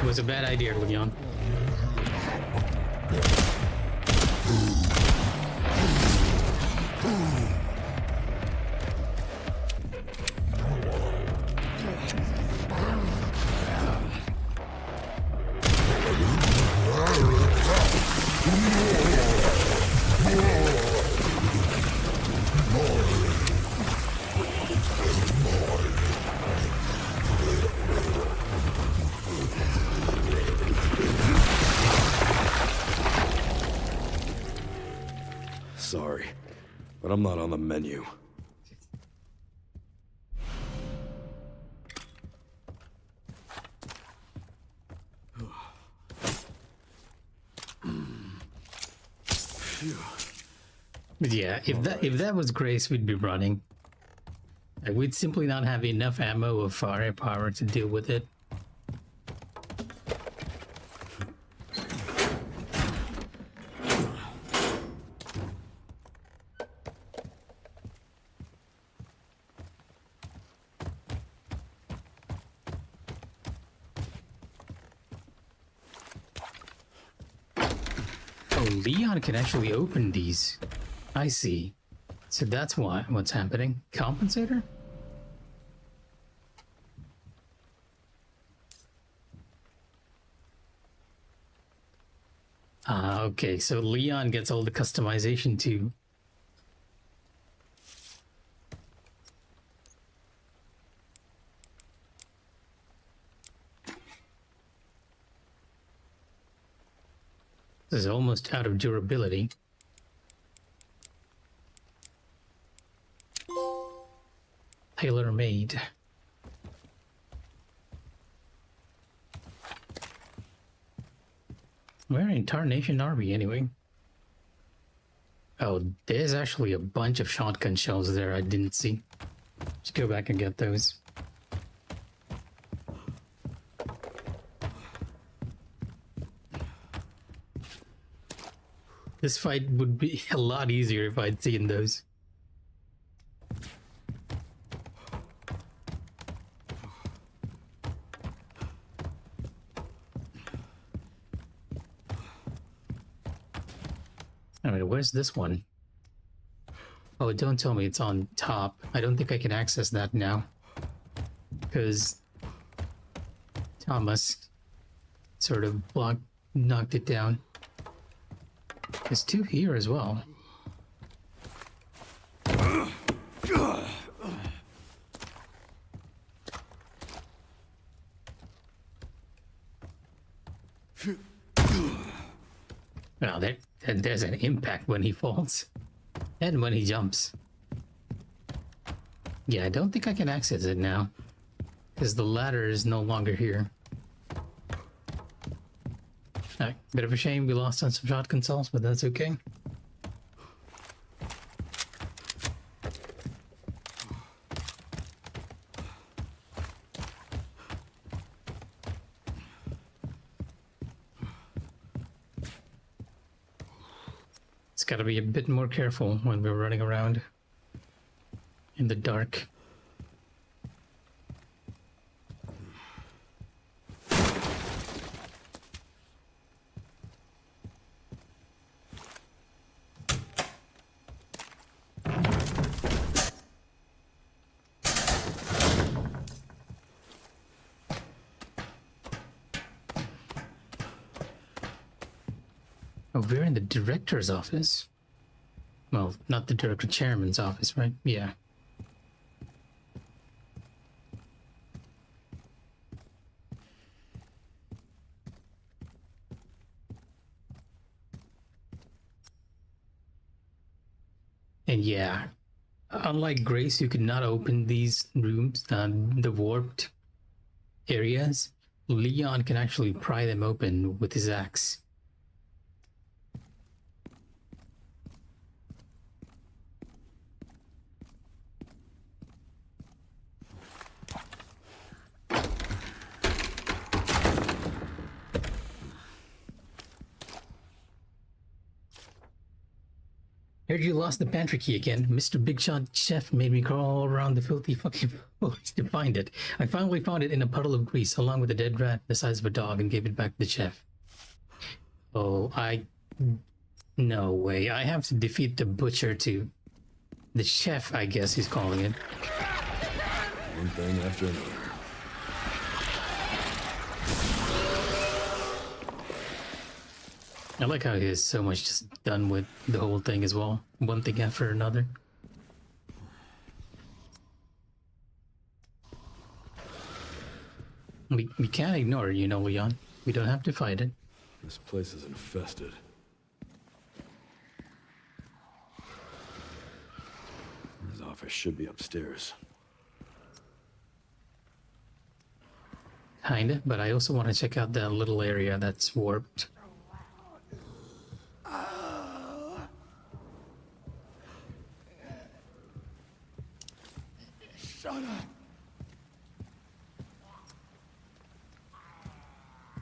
Was a bad idea, Leon. Sorry, but I'm not on the menu. But yeah, if that was Grace, we'd be running. Like, we'd simply not have enough ammo or firepower to deal with it. Oh, Leon can actually open these. I see. So that's what's happening. Compensator? Ah, okay. So Leon gets all the customization too. This is almost out of durability. Tailor-made. Where in tarnation are we anyway? Oh, there's actually a bunch of shotgun shells there I didn't see. Let's go back and get those. This fight would be a lot easier if I'd seen those. Alright, where's this one? Oh, don't tell me it's on top. I don't think I can access that now. because Thomas sort of knocked it down. There's two here as well. Well, there's an impact when he falls and when he jumps. Yeah, I don't think I can access it now because the ladder is no longer here. Alright, bit of a shame we lost on some shotgun cells, but that's okay. It's gotta be a bit more careful when we're running around in the dark. Oh, we're in the director's office. Well, not the director, chairman's office, right? Yeah. And yeah, unlike Grace, you could not open these rooms, the warped areas. Leon can actually pry them open with his axe. Heard you lost the pantry key again. Mr. Big Shot Chef made me crawl around the filthy fucking place to find it. I finally found it in a puddle of grease, along with a dead rat the size of a dog, and gave it back to the chef. Oh, no way. I have to defeat the butcher too. The chef, I guess he's calling it. One thing after another. I like how he is so much just done with the whole thing as well. One thing after another. We can't ignore it, you know, Leon. We don't have to fight it. This place is infested. His office should be upstairs. Kinda, but I also want to check out that little area that's warped.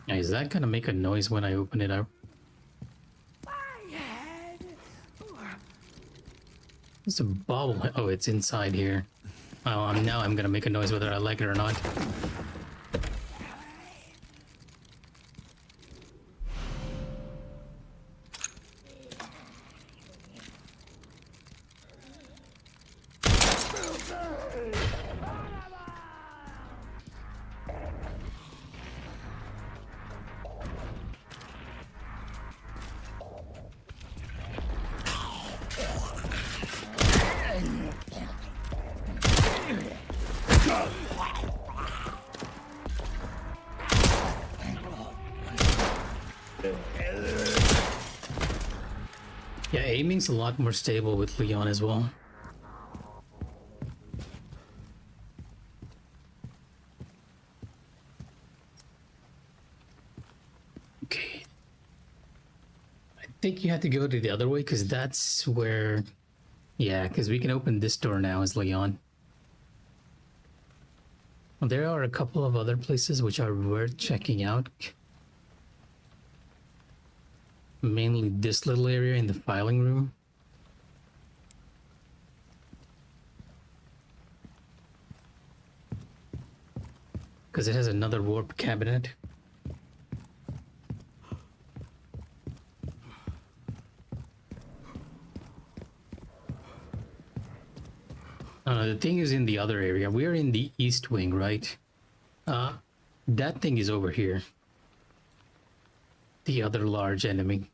Now, is that gonna make a noise when I open it up? It's a bobble. Oh, it's inside here. Oh, now I'm gonna make a noise whether I like it or not. Yeah, aiming's a lot more stable with Leon as well. Okay. I think you have to go to the other way because that's where... Yeah, because we can open this door now as Leon. Well, there are a couple of other places which are worth checking out. Mainly this little area in the filing room. Because it has another warp cabinet. The thing is in the other area. We're in the east wing, right? That thing is over here. The other large enemy.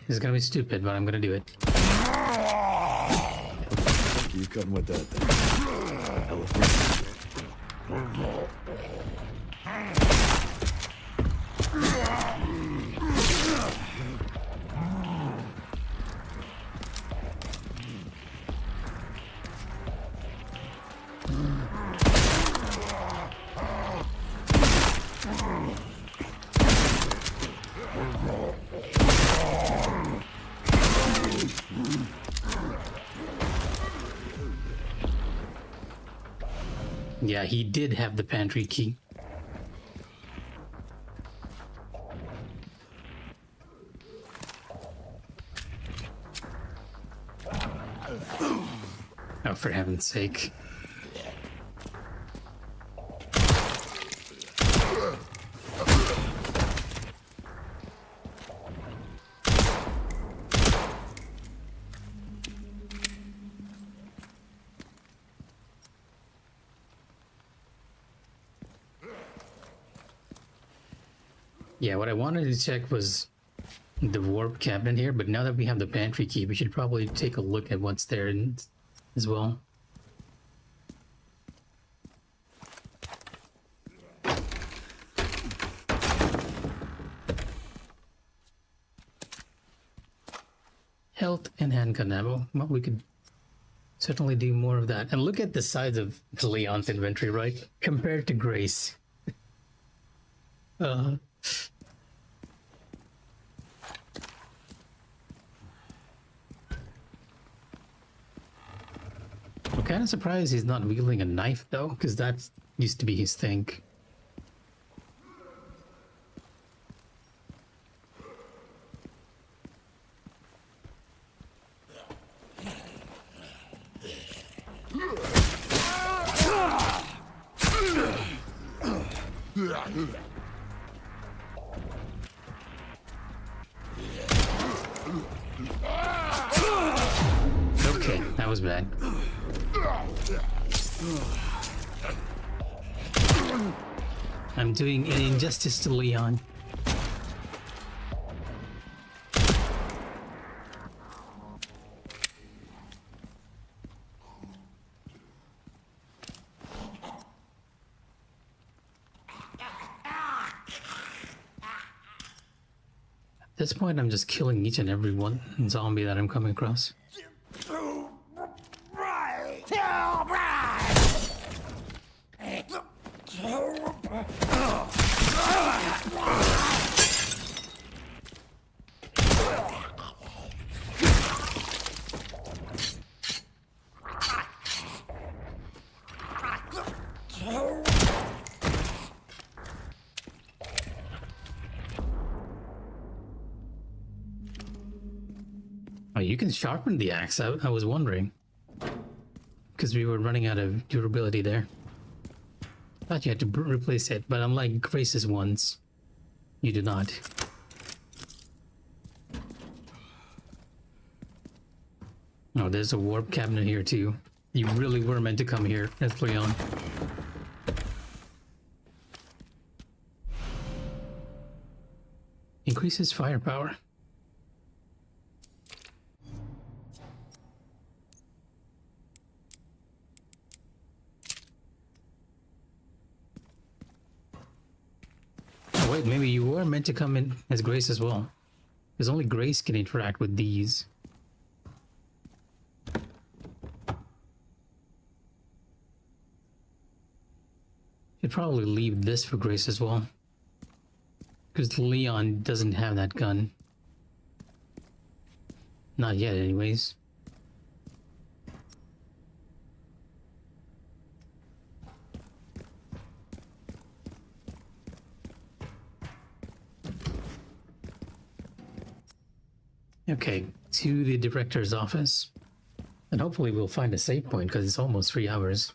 This is gonna be stupid, but I'm gonna do it. You come with that thing. Elephant. Yeah, he did have the pantry key. Oh, for heaven's sake. Yeah, what I wanted to check was the warp cabinet here, but now that we have the pantry key, we should probably take a look at what's there as well. Health and handgun ammo. Well, we could certainly do more of that. And look at the size of Leon's inventory, right? Compared to Grace. I'm kind of surprised he's not wielding a knife though, because that used to be his thing. Okay, that was bad. I'm doing an injustice to Leon. At this point, I'm just killing each and every one zombie that I'm coming across. Oh, you can sharpen the axe. I was wondering. Because we were running out of durability there. Thought you had to replace it, but unlike Grace's ones, you do not. Oh, there's a warp cabinet here too. You really were meant to come here as Leon. Increases firepower. Oh, wait, maybe you were meant to come in as Grace as well. Because only Grace can interact with these. Should probably leave this for Grace as well. Because Leon doesn't have that gun. Not yet, anyways. Okay, to the director's office. And hopefully we'll find a save point because it's almost 3 hours.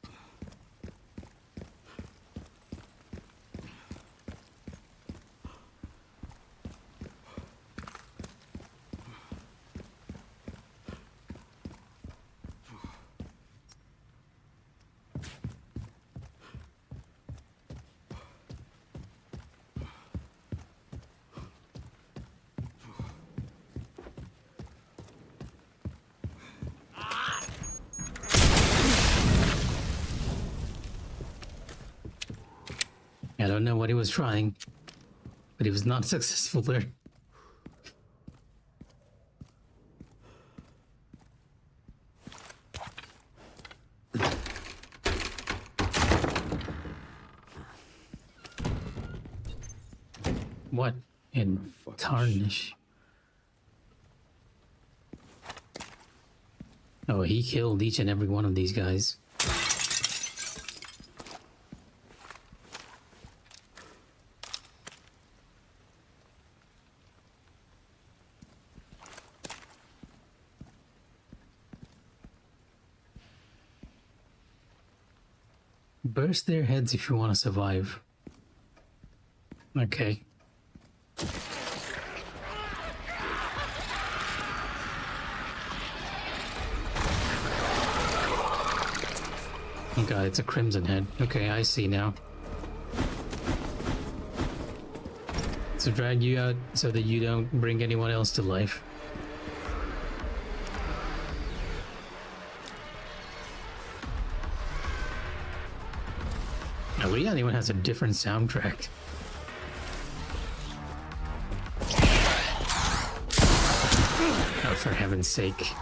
don't know what he was trying, but he was not successful there. What in tarnish? Oh, he killed each and every one of these guys. Burst their heads if you want to survive. Okay. Oh god, it's a crimson head. Okay, I see now. So drag you out so that you don't bring anyone else to life. Now, RE9 even has a different soundtrack. Oh, for heaven's sake.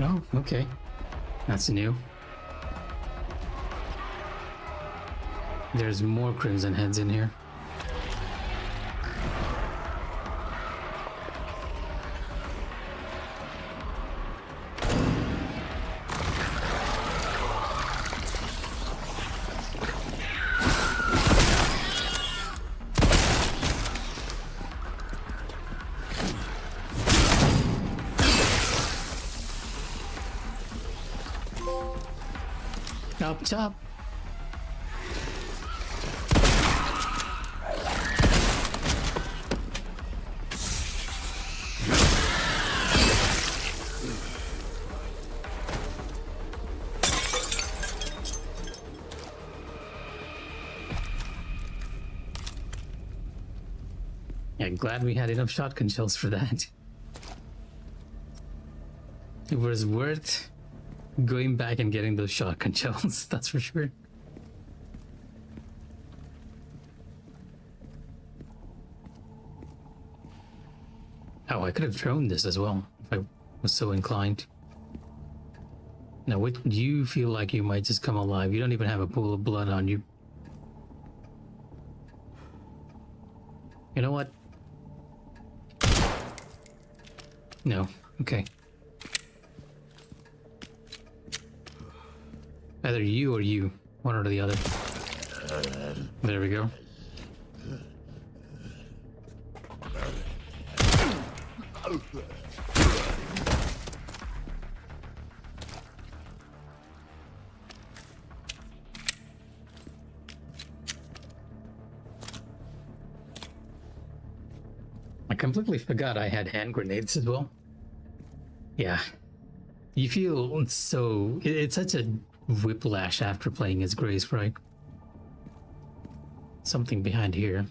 Oh, okay. That's new. There's more crimson heads in here. Up top. Yeah, glad we had enough shotgun shells for that. It was worth going back and getting those shotgun shells, that's for sure. Oh, I could have thrown this as well if I was so inclined. Now, what you feel like you might just come alive? You don't even have a pool of blood on you. You know what? No. Okay. Either you or you. One or the other. There we go. I completely forgot I had hand grenades as well. Yeah. You feel so... It's such a whiplash after playing as Grace, right? Something behind here.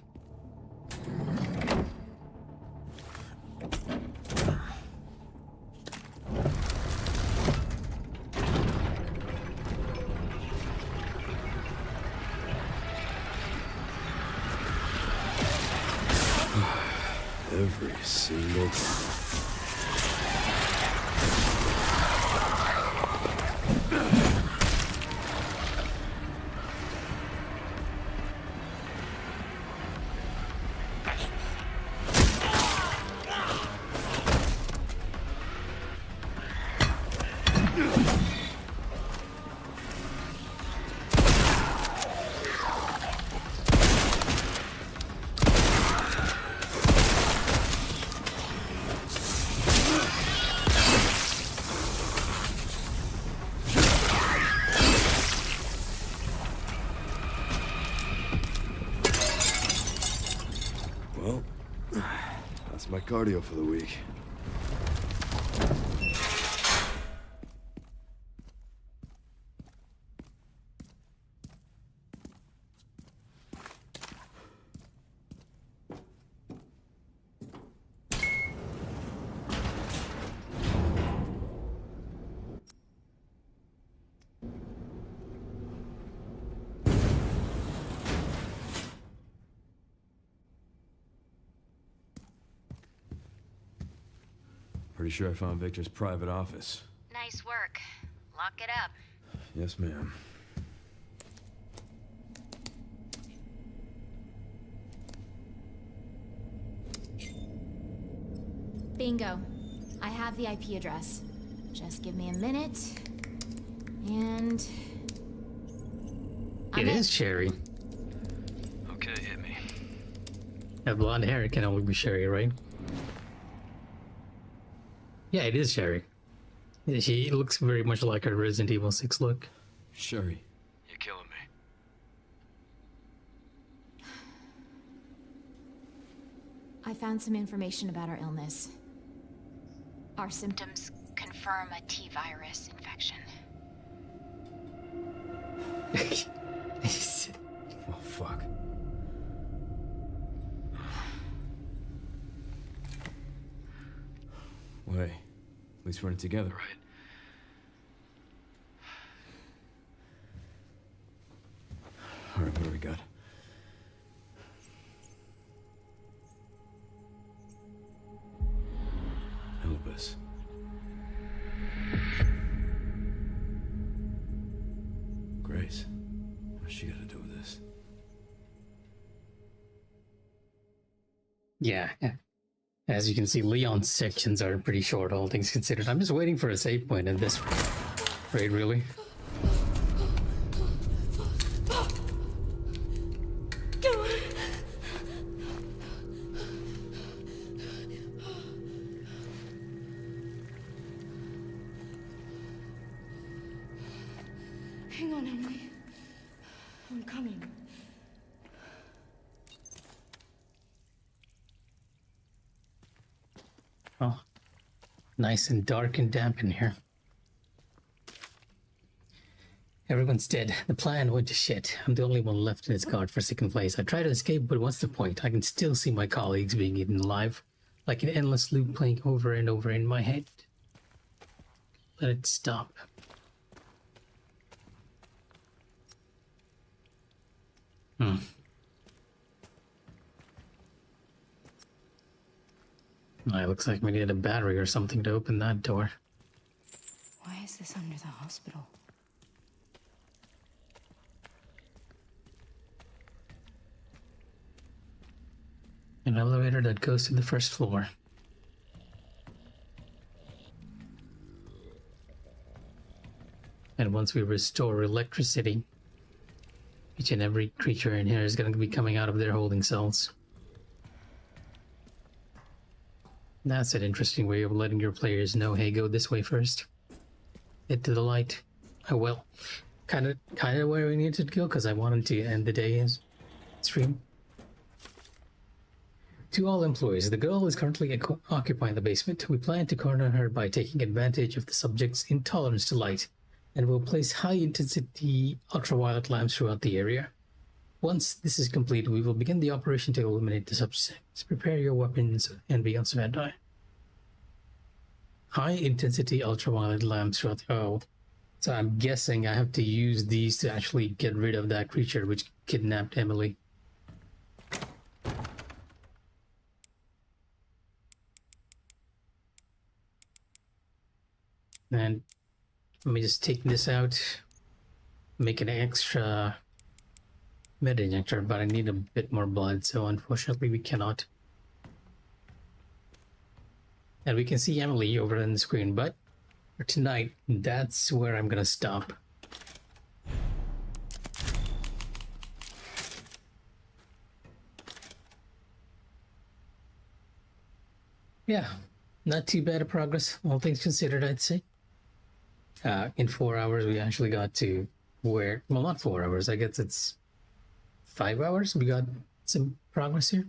Every single time. Well, that's my cardio for the week. Pretty sure I found Victor's private office. Nice work. Lock it up. Yes, ma'am. Bingo. I have the IP address. Just give me a minute. And... It is Sherry. Okay, hit me. That blonde hair can only be Sherry, right? Yeah, it is Sherry. She looks very much like her Resident Evil 6 look. Sherry, you're killing me. I found some information about our illness. Our symptoms. Symptoms confirm a T-virus infection. Oh, fuck. Well, hey, at least we're in it together, right? All right, what do we got? Elvis. Grace. What's she got to do with this? Yeah. As you can see, Leon's sections are pretty short, all things considered. I'm just waiting for a save point in this raid, really. Hang on, Emily. I'm coming. Oh, nice and dark and damp in here. Everyone's dead. The plan went to shit. I'm the only one left in its guard for second place. I try to escape, but what's the point? I can still see my colleagues being eaten alive, like an endless loop playing over and over in my head. Let it stop. It looks like we need a battery or something to open that door. Why is this under the hospital? An elevator that goes to the first floor. And once we restore electricity, each and every creature in here is going to be coming out of their holding cells. That's an interesting way of letting your players know, hey, go this way first. Head to the light. Oh, well, kind of where we need to go, because I wanted to end the day's stream. To all employees, the girl is currently occupying the basement. We plan to corner her by taking advantage of the subject's intolerance to light, and will place high-intensity ultraviolet lamps throughout the area. Once this is complete, we will begin the operation to eliminate the subjects. Prepare your weapons and be on standby. High-intensity ultraviolet lamps throughout the... Oh. So I'm guessing I have to use these to actually get rid of that creature which kidnapped Emily. And let me just take this out, make an extra med injector, but I need a bit more blood, so unfortunately we cannot. And we can see Emily over on the screen, but for tonight, that's where I'm gonna stop. Yeah, not too bad of progress, all things considered, I'd say. In 4 hours, we actually got to where, well, not 4 hours, I guess it's 5 hours. We got some progress here.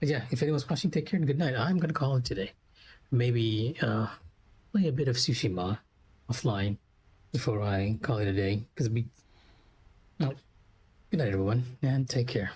But yeah, if anyone's watching, take care and good night. I'm gonna call it today. Maybe play a bit of Tsushima offline before I call it a day, because we... Well, good night everyone, and take care.